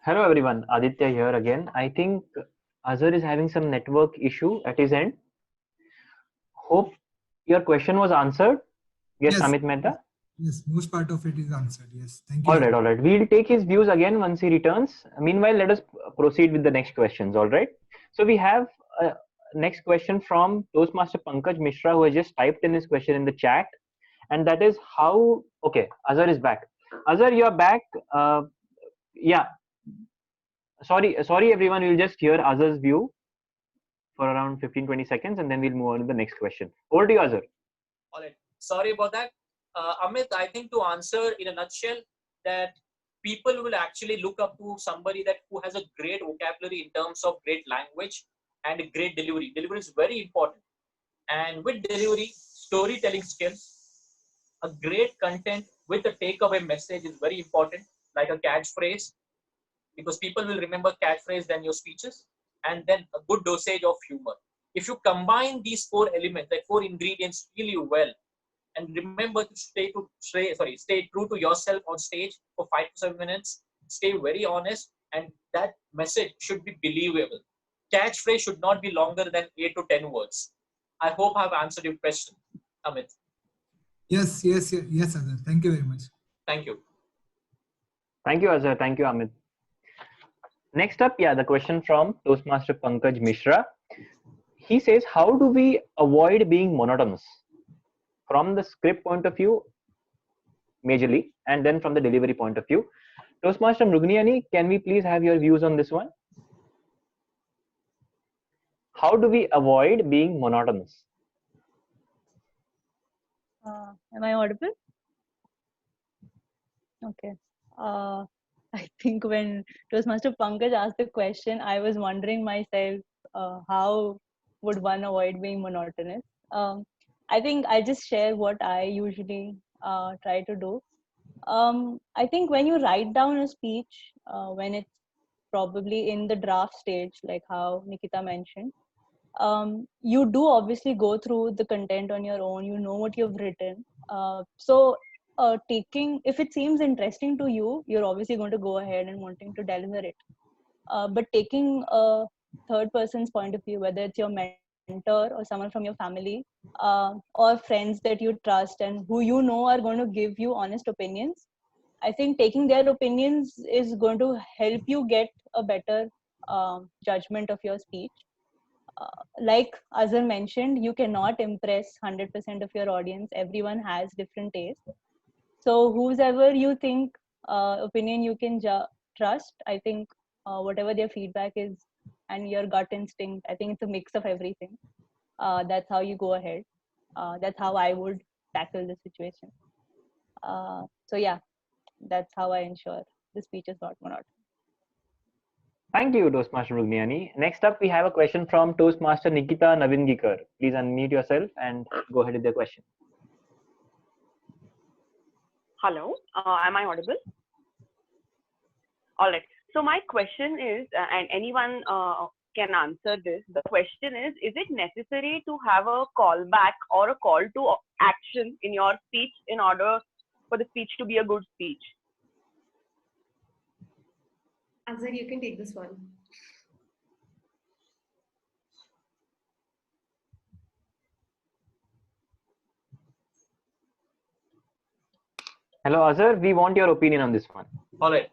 Hello everyone, Aditya here again. I think Azhar is having some network issue at his end. Hope your question was answered. Yes,
Yes.
Amit Mehta.
Yes, most part of it is answered. Yes, thank you.
All right. We'll take his views again once he returns. Meanwhile, let us proceed with the next questions. All right. So we have a next question from Toastmaster Pankaj Mishra, who has just typed in his question in the chat, and that is how. Okay, Azhar is back. Azhar, you are back. Yeah. Sorry, everyone. We'll just hear Azhar's view for around 15-20 seconds, and then we'll move on to the next question. Over to you, Azhar.
All right. Sorry about that. Amit, I think to answer in a nutshell, that people will actually look up to somebody that who has a great vocabulary in terms of great language and a great delivery. Delivery is very important. And with delivery, storytelling skills, a great content with a takeaway message is very important, like a catchphrase, because people will remember catchphrase than your speeches, and then a good dosage of humor. If you combine these 4 elements, like 4 ingredients really well, and remember to stay true to yourself on stage for 5 to 7 minutes, stay very honest, and that message should be believable. Catchphrase should not be longer than 8 to 10 words. I hope I've answered your question, Amit.
Yes, Azhar. Thank you very much.
Thank you.
Thank you, Azhar. Thank you, Amit. Next up, the question from Toastmaster Pankaj Mishra. He says, how do we avoid being monotonous? From the script point of view, majorly, and then from the delivery point of view. Toastmaster Mrugniani, can we please have your views on this one? How do we avoid being monotonous?
Am I audible? Okay. I think when Toastmaster Pankaj asked the question, I was wondering myself, how would one avoid being monotonous? I think I just share what I usually try to do. I think when you write down a speech, when it's probably in the draft stage, like how Nikita mentioned, you do obviously go through the content on your own. You know what you've written. Taking, if it seems interesting to you, you're obviously going to go ahead and wanting to deliver it. But taking a third person's point of view, whether it's your mentor or someone from your family, or friends that you trust and who you know are going to give you honest opinions, I think taking their opinions is going to help you get a better judgment of your speech. Like Azhar mentioned, you cannot impress 100% of your audience. Everyone has different tastes. So whoever you think opinion you can trust, I think whatever their feedback is and your gut instinct, I think it's a mix of everything. That's how you go ahead. That's how I would tackle the situation. So yeah, that's how I ensure the speech is not monotonous.
Thank you, Toastmaster Rugniani. Next up, we have a question from Toastmaster Nikita Navingikar. Please unmute yourself and go ahead with the question.
Hello, am I audible? All right. So my question is, and anyone can answer this. The question is it necessary to have a callback or a call to action in your speech in order for the speech to be a good speech?
Azhar, you can take this one.
Hello, Azhar. We want your opinion on this one.
All right.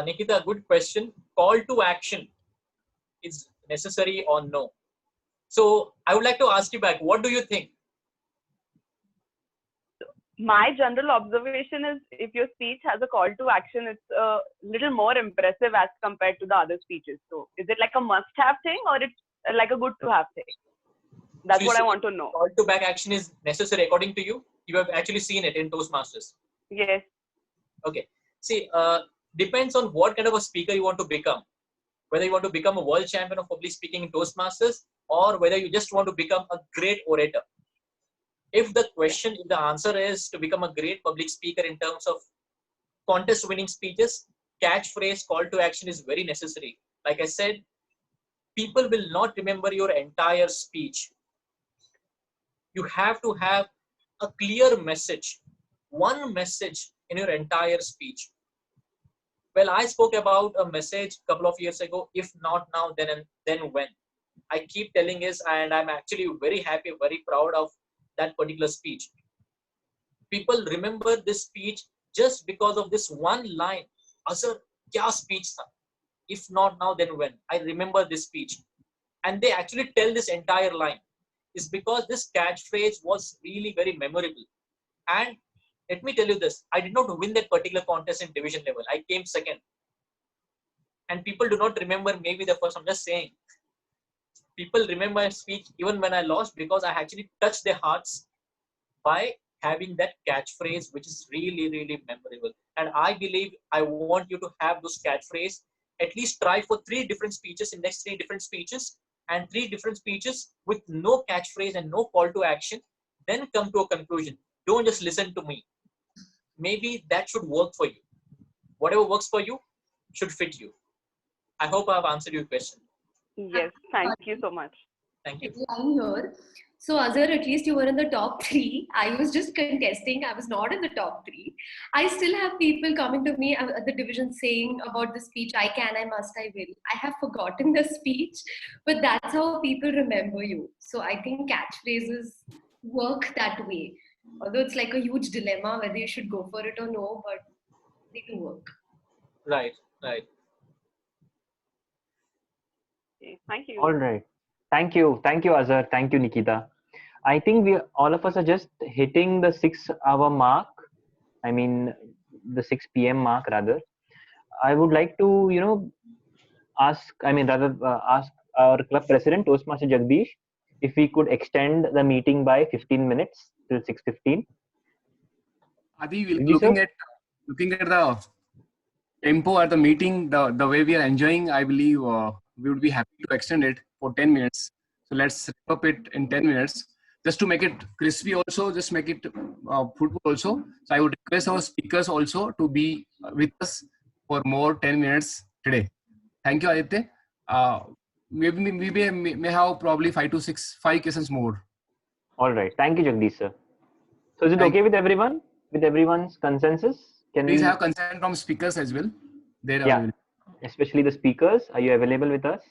Nikita, good question. Call to action is necessary or no? So I would like to ask you back, what do you think?
My general observation is if your speech has a call to action, it's a little more impressive as compared to the other speeches. So is it like a must-have thing or it's like a good-to-have thing? That's what I want to know.
Call to back action is necessary according to you? You have actually seen it in Toastmasters?
Yes.
Okay. See, depends on what kind of a speaker you want to become. Whether you want to become a world champion of public speaking in Toastmasters or whether you just want to become a great orator. If the answer is to become a great public speaker in terms of contest winning speeches, catchphrase, call to action is very necessary. Like I said, people will not remember your entire speech. You have to have a clear message, one message in your entire speech. Well, I spoke about a message a couple of years ago, if not now, then when. I keep telling this, and I'm actually very happy, very proud of that particular speech. People remember this speech just because of this one line. Azhar, kya speech tha? If not now, then when? I remember this speech. And they actually tell this entire line. Is because this catchphrase was really very memorable. And let me tell you this, I did not win that particular contest in division level. I came second. And people do not remember maybe the first, I'm just saying. People remember my speech even when I lost because I actually touched their hearts by having that catchphrase, which is really, really memorable. And I believe I want you to have those catchphrase, at least try for 3 different speeches in next 3 different speeches, and 3 different speeches with no catchphrase and no call to action, then come to a conclusion. Don't just listen to me. Maybe that should work for you. Whatever works for you should fit you. I hope I've answered your question.
Yes, thank you so much.
Thank you.
I'm here. So, Azhar, at least you were in the top 3. I was just contesting. I was not in the top 3. I still have people coming to me at the division saying about the speech, I can, I must, I will. I have forgotten the speech, but that's how people remember you. So, I think catchphrases work that way. Although it's like a huge dilemma whether you should go for it or no, but they can work.
Right, right.
Okay, thank you.
All right. Thank you, Azhar. Thank you, Nikita. I think we all of us are just hitting the 6-hour mark. I mean, the 6 p.m. mark rather. I would like to, ask our club president, Toastmaster Jagdish, if we could extend the meeting by 15 minutes till 6:15.
Adi,
Jagdish,
looking at the tempo at the meeting, the way we are enjoying, I believe we would be happy to extend it for 10 minutes. So let's wrap up it in 10 minutes. Just to make it crispy also, just make it fruitful also. So I would request our speakers also to be with us for more 10 minutes today. Thank you, Aditya. Maybe we may have probably 5 questions more.
All right. Thank you, Jagdish sir. So is it okay with everyone? With everyone's consensus? Can
Please
we
have consent from speakers as well.
Yeah, especially the speakers. Are you available with us?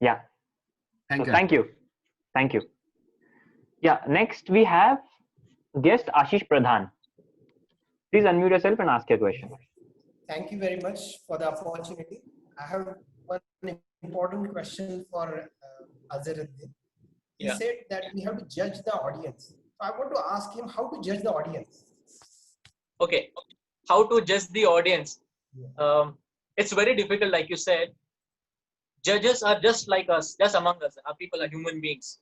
Yeah. Thank you. Yeah. Next we have guest Ashish Pradhan. Please unmute yourself and ask your question.
Thank you very much for the opportunity. I have one important question for Azharuddin. He said that we have to judge the audience. So I want to ask him how to judge the audience.
Okay, how to judge the audience? It's very difficult, like you said. Judges are just like us, just among us. Our people are human beings.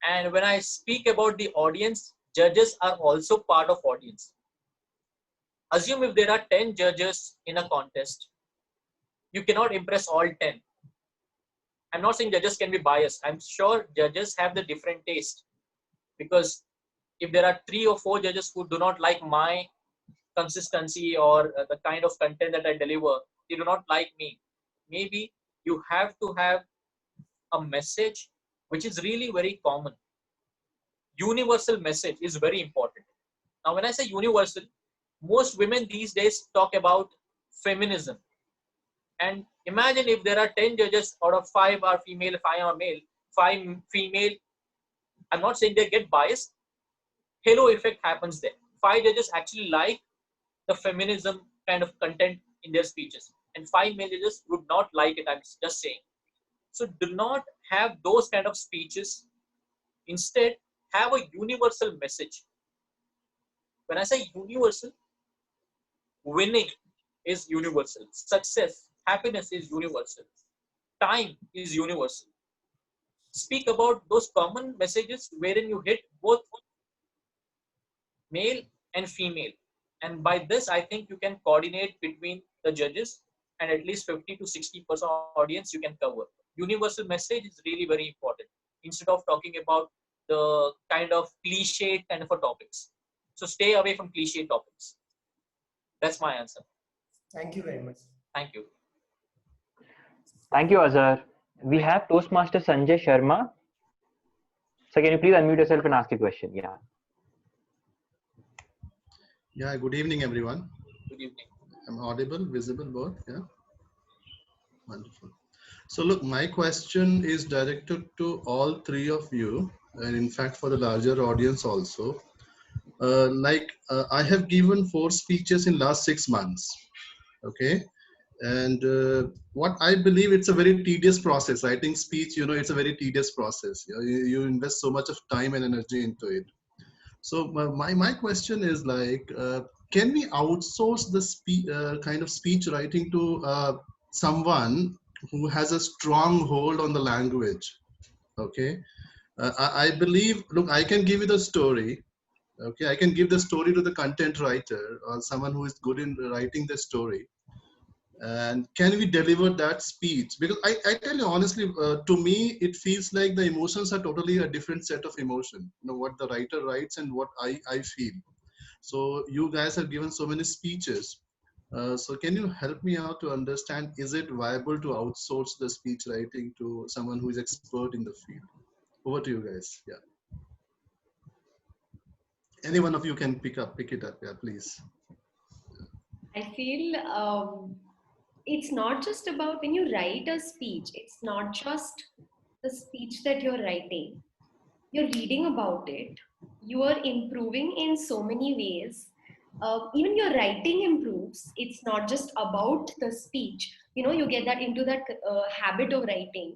And when I speak about the audience, judges are also part of audience. Assume if there are 10 judges in a contest, you cannot impress all 10. I'm not saying judges can be biased. I'm sure judges have the different taste. Because if there are 3 or 4 judges who do not like my consistency or the kind of content that I deliver, they do not like me. Maybe you have to have a message which is really very common. Universal message is very important. Now, when I say universal, most women these days talk about feminism. And imagine if there are 10 judges out of 5 are female, 5 are male, 5 female. I'm not saying they get biased. Halo effect happens there. 5 judges actually like the feminism kind of content in their speeches. And 5 male judges would not like it, I'm just saying. So do not have those kind of speeches. Instead, have a universal message. When I say universal, winning is universal. Success, happiness is universal. Time is universal. Speak about those common messages wherein you hit both male and female. And by this, I think you can coordinate between the judges and at least 50 to 60% audience you can cover. Universal message is really very important instead of talking about the kind of cliche kind of a topics. So stay away from cliche topics. That's my answer.
Thank you very much.
Thank you.
Thank you, Azhar. We have Toastmaster Sanjay Sharma. So can you please unmute yourself and ask a question? Yeah.
Yeah, good evening, everyone.
Good evening.
I'm audible, visible, both? Yeah. Wonderful. So look, my question is directed to all three of you, and in fact for the larger audience also. I have given 4 speeches in last 6 months. Okay. And what I believe, it's a very tedious process. Writing speech, it's a very tedious process. You invest so much of time and energy into it. So my question is like, can we outsource the kind of speech writing to someone who has a strong hold on the language? Okay. I believe, look, I can give you the story. Okay. I can give the story to the content writer or someone who is good in writing the story. And can we deliver that speech? Because I tell you honestly, to me, it feels like the emotions are totally a different set of emotion. What the writer writes and what I feel. So you guys have given so many speeches. So can you help me out to understand, is it viable to outsource the speech writing to someone who is expert in the field? Over to you guys. Yeah. Any one of you can pick it up. Yeah, please.
I feel it's not just about when you write a speech, it's not just the speech that you're writing. You're reading about it, you are improving in so many ways. Even your writing improves. It's not just about the speech. You get that into that habit of writing.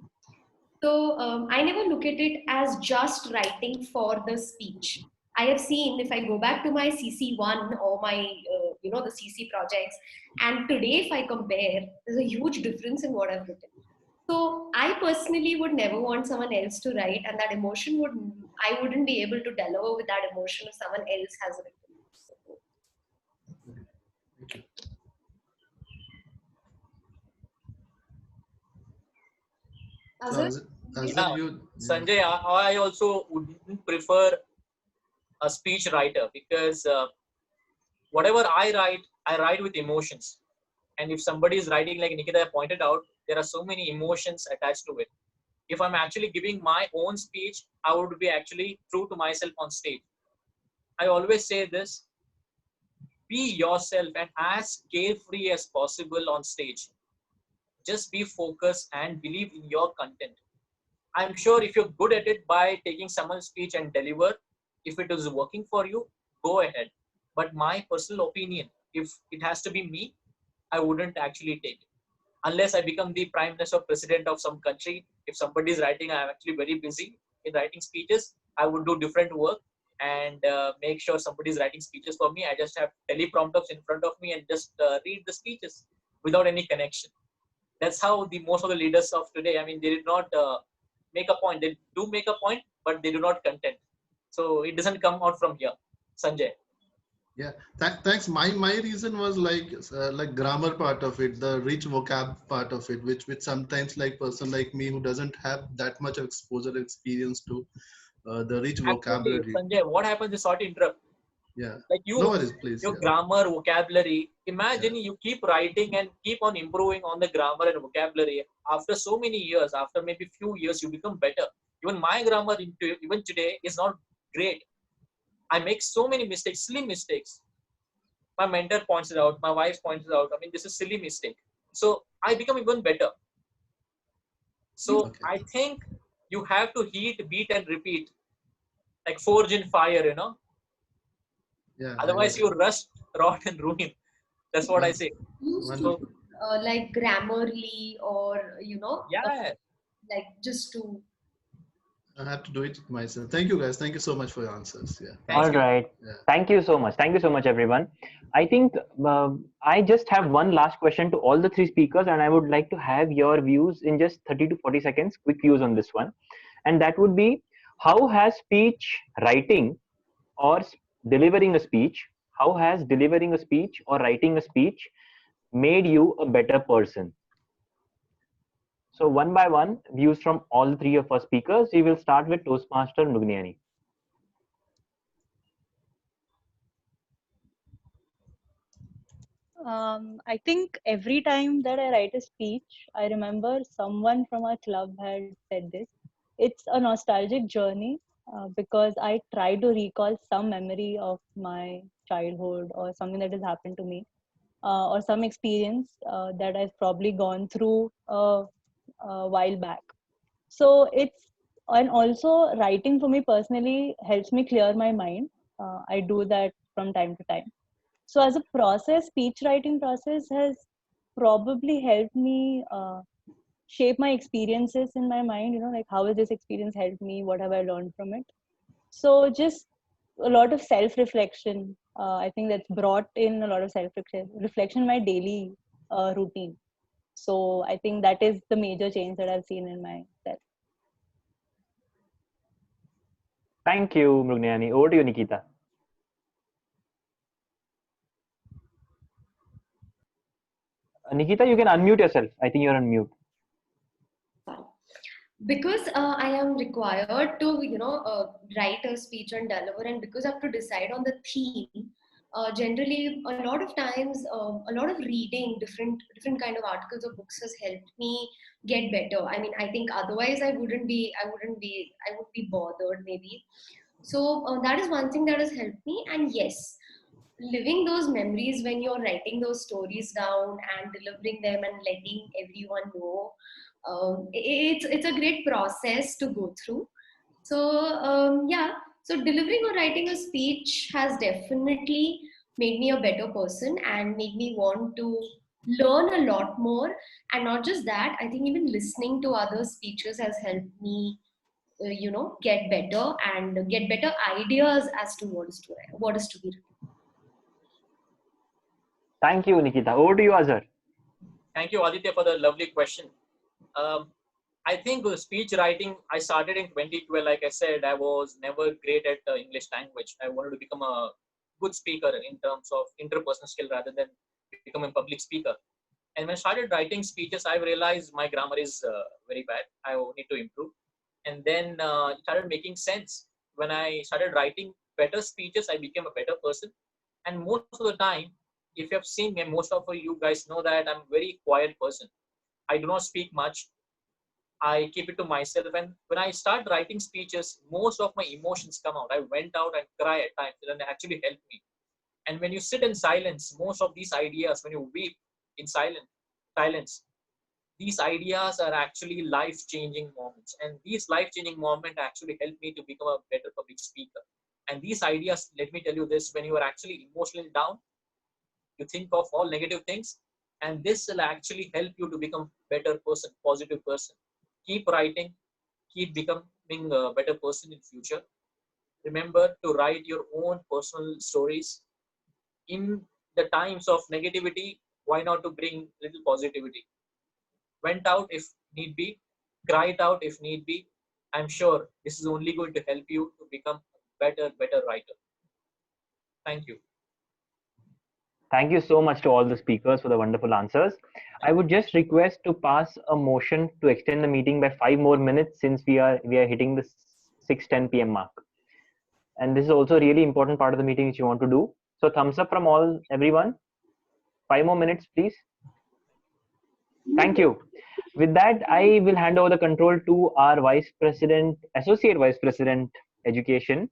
So I never look at it as just writing for the speech. I have seen, if I go back to my CC1 or my, the CC projects, and today if I compare, there's a huge difference in what I've written. So I personally would never want someone else to write, and that emotion I wouldn't be able to deliver with that emotion if someone else has written.
Sanjay, I also wouldn't prefer a speech writer because whatever I write with emotions. And if somebody is writing, like Nikita pointed out, there are so many emotions attached to it. If I'm actually giving my own speech, I would be actually true to myself on stage. I always say this, be yourself and as carefree as possible on stage. Just be focused and believe in your content. I'm sure if you're good at it by taking someone's speech and deliver, if it is working for you, go ahead. But my personal opinion, if it has to be me, I wouldn't actually take it. Unless I become the prime minister or president of some country, if somebody is writing, I'm actually very busy in writing speeches, I would do different work and make sure somebody is writing speeches for me. I just have teleprompters in front of me and just read the speeches without any connection. That's how most of the leaders of today, I mean, they did not make a point. They do make a point, but they do not content. So it doesn't come out from here. Sanjay.
Yeah, thanks. My reason was like grammar part of it, the rich vocab part of it, which sometimes like person like me who doesn't have that much of exposure experience to the rich vocabulary.
Sanjay, what happens is, sorry to interrupt.
Yeah.
Like you,
no worries, please.
Your grammar, vocabulary. Imagine you keep writing and keep on improving on the grammar and vocabulary. After so many years, after maybe few years, you become better. Even my grammar, even today, is not great. I make so many mistakes, silly mistakes. My mentor points it out. My wife points it out. I mean, this is a silly mistake. So I become even better. So I think you have to heat, beat, and repeat, like forge in fire.
Yeah.
Otherwise, you rust, rot, and ruin. That's what I say.
So, like Grammarly or
yeah,
like just to.
I have to do it myself. Thank you, guys. Thank you so much for your answers. Yeah.
All right.
Yeah.
Thank you so much. Thank you so much, everyone. I think I just have one last question to all the three speakers, and I would like to have your views in just 30 to 40 seconds, quick views on this one. And that would be, how has speech writing or delivering a speech, how has delivering a speech or writing a speech made you a better person? So one by one, views from all three of our speakers. We will start with Toastmaster Mugniani.
I think every time that I write a speech, I remember someone from our club had said this. It's a nostalgic journey because I try to recall some memory of my childhood or something that has happened to me or some experience that I've probably gone through a while back. So and also writing for me personally helps me clear my mind. I do that from time to time. So as a process, speech writing process has probably helped me shape my experiences in my mind, like how has this experience helped me, what have I learned from it. So just a lot of self-reflection. I think that's brought in a lot of self-reflection in my daily routine. So I think that is the major change that I've seen in myself.
Thank you, Mrugnayani. Over to you, Nikita. Nikita, you can unmute yourself. I think you're on mute.
Because I am required to, write a speech and deliver, and because I have to decide on the theme, generally a lot of times, a lot of reading different kind of articles or books has helped me get better. I mean, I think otherwise I would be bothered maybe. So that is one thing that has helped me. And yes, living those memories when you're writing those stories down and delivering them and letting everyone know, it's a great process to go through. So yeah, so delivering or writing a speech has definitely made me a better person and made me want to learn a lot more. And not just that, I think even listening to other speeches has helped me get better and get better ideas as to what is to be written.
Thank you, Nikita. Over to you, Azhar.
Thank you, Aditya, for the lovely question. I think speech writing, I started in 2012. Like I said, I was never great at English language. I wanted to become a good speaker in terms of interpersonal skill rather than become a public speaker. And when I started writing speeches, I realized my grammar is very bad. I need to improve. And then it started making sense. When I started writing better speeches, I became a better person. And most of the time, if you have seen me, most of you guys know that I'm a very quiet person. I do not speak much. I keep it to myself. And when I start writing speeches, most of my emotions come out. I went out and cry at times, and it actually helped me. And when you sit in silence, most of these ideas, when you weep in silence, these ideas are actually life-changing moments. And these life-changing moments actually help me to become a better public speaker. And these ideas, let me tell you this, when you are actually emotionally down, you think of all negative things, and this will actually help you to become better person, positive person. Keep writing, keep becoming a better person in future. Remember to write your own personal stories. In the times of negativity, why not to bring little positivity? Went out if need be, cry it out if need be. I'm sure this is only going to help you to become a better writer. Thank you.
Thank you so much to all the speakers for the wonderful answers. I would just request to pass a motion to extend the meeting by 5 more minutes since we are hitting the 6:10 p.m. mark. And this is also a really important part of the meeting which you want to do. So thumbs up from everyone. 5 more minutes, please. Thank you. With that, I will hand over the control to our Associate Vice President, Education,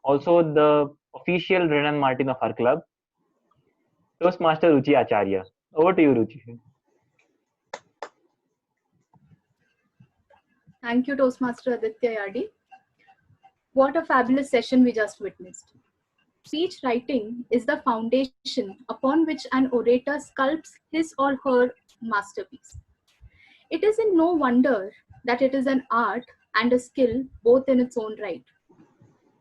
also the official Renan Martin of our club, Toastmaster Ruchi Acharya. Over to you, Ruchi.
Thank you, Toastmaster Aditya Yadi. What a fabulous session we just witnessed. Speech writing is the foundation upon which an orator sculpts his or her masterpiece. It is in no wonder that it is an art and a skill both in its own right.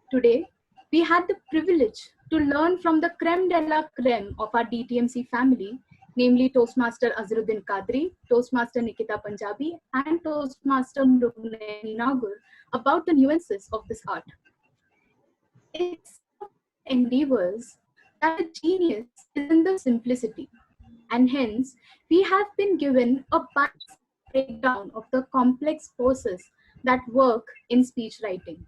Today, we had the privilege to learn from the creme de la creme of our DTMC family, namely Toastmaster Azharuddin Qadri, Toastmaster Nikita Punjabi, and Toastmaster Mrugnayani Nagur about the nuances of this art. It's endeavors that the genius is in the simplicity, and hence we have been given a breakdown of the complex forces that work in speech writing.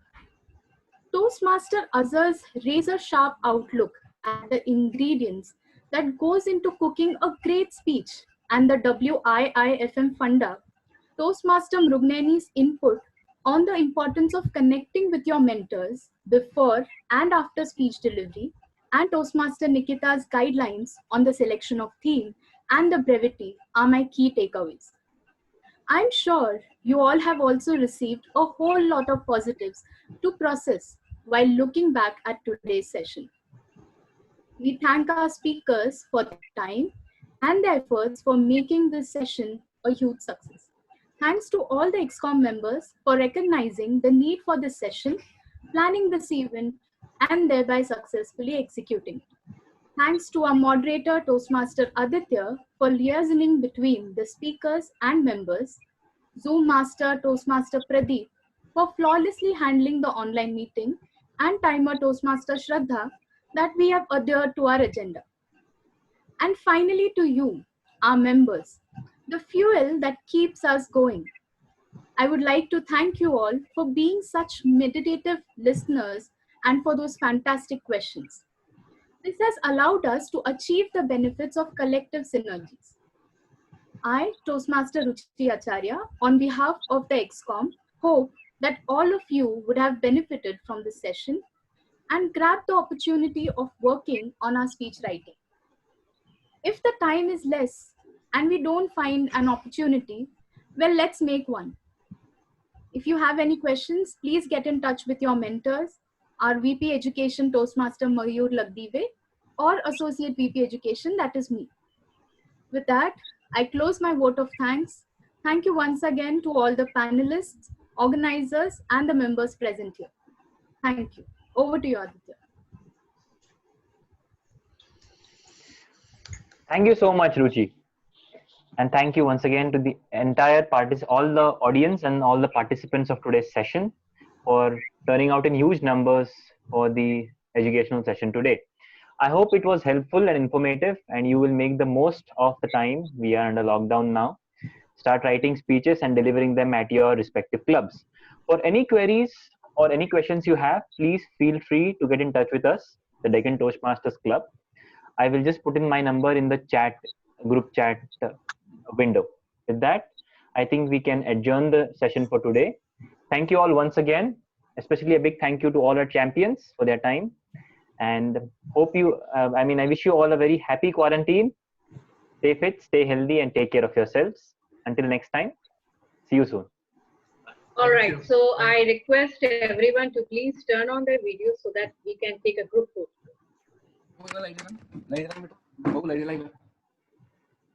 Toastmaster Azhar's razor-sharp outlook at the ingredients that goes into cooking a great speech, and the WIIFM Funda, Toastmaster Mrugneni's input on the importance of connecting with your mentors before and after speech delivery, and Toastmaster Nikita's guidelines on the selection of theme and the brevity are my key takeaways. I'm sure you all have also received a whole lot of positives to process while looking back at today's session. We thank our speakers for their time and their efforts for making this session a huge success. Thanks to all the XCOM members for recognizing the need for this session, planning this event, and thereby successfully executing it. Thanks to our moderator, Toastmaster Aditya, for liaisoning between the speakers and members, Zoom Master, Toastmaster Pradeep, for flawlessly handling the online meeting, and timer Toastmaster Shraddha, that we have adhered to our agenda. And finally to you, our members, the fuel that keeps us going. I would like to thank you all for being such meditative listeners and for those fantastic questions. This has allowed us to achieve the benefits of collective synergies. I, Toastmaster Ruchi Acharya, on behalf of the XCOM, hope that all of you would have benefited from this session and grab the opportunity of working on our speech writing. If the time is less and we don't find an opportunity, well, let's make one. If you have any questions, please get in touch with your mentors, our VP Education Toastmaster Mayur Lagdive, or Associate VP Education, that is me. With that, I close my vote of thanks. Thank you once again to all the panelists, organizers, and the members present here. Thank you. Over to you, Aditya.
Thank you so much, Ruchi. And thank you once again to the entire all the audience and all the participants of today's session for turning out in huge numbers for the educational session today. I hope it was helpful and informative, and you will make the most of the time. We are under lockdown now. Start writing speeches and delivering them at your respective clubs. For any queries or any questions you have, please feel free to get in touch with us, the Deccan Toastmasters Club. I will just put in my number in the chat, group chat window. With that, I think we can adjourn the session for today. Thank you all once again, especially a big thank you to all our champions for their time. And hope you, I wish you all a very happy quarantine. Stay fit, stay healthy, and take care of yourselves. Until next time, see you soon.
All right, so I request everyone to please turn on their videos so that we can take a group photo.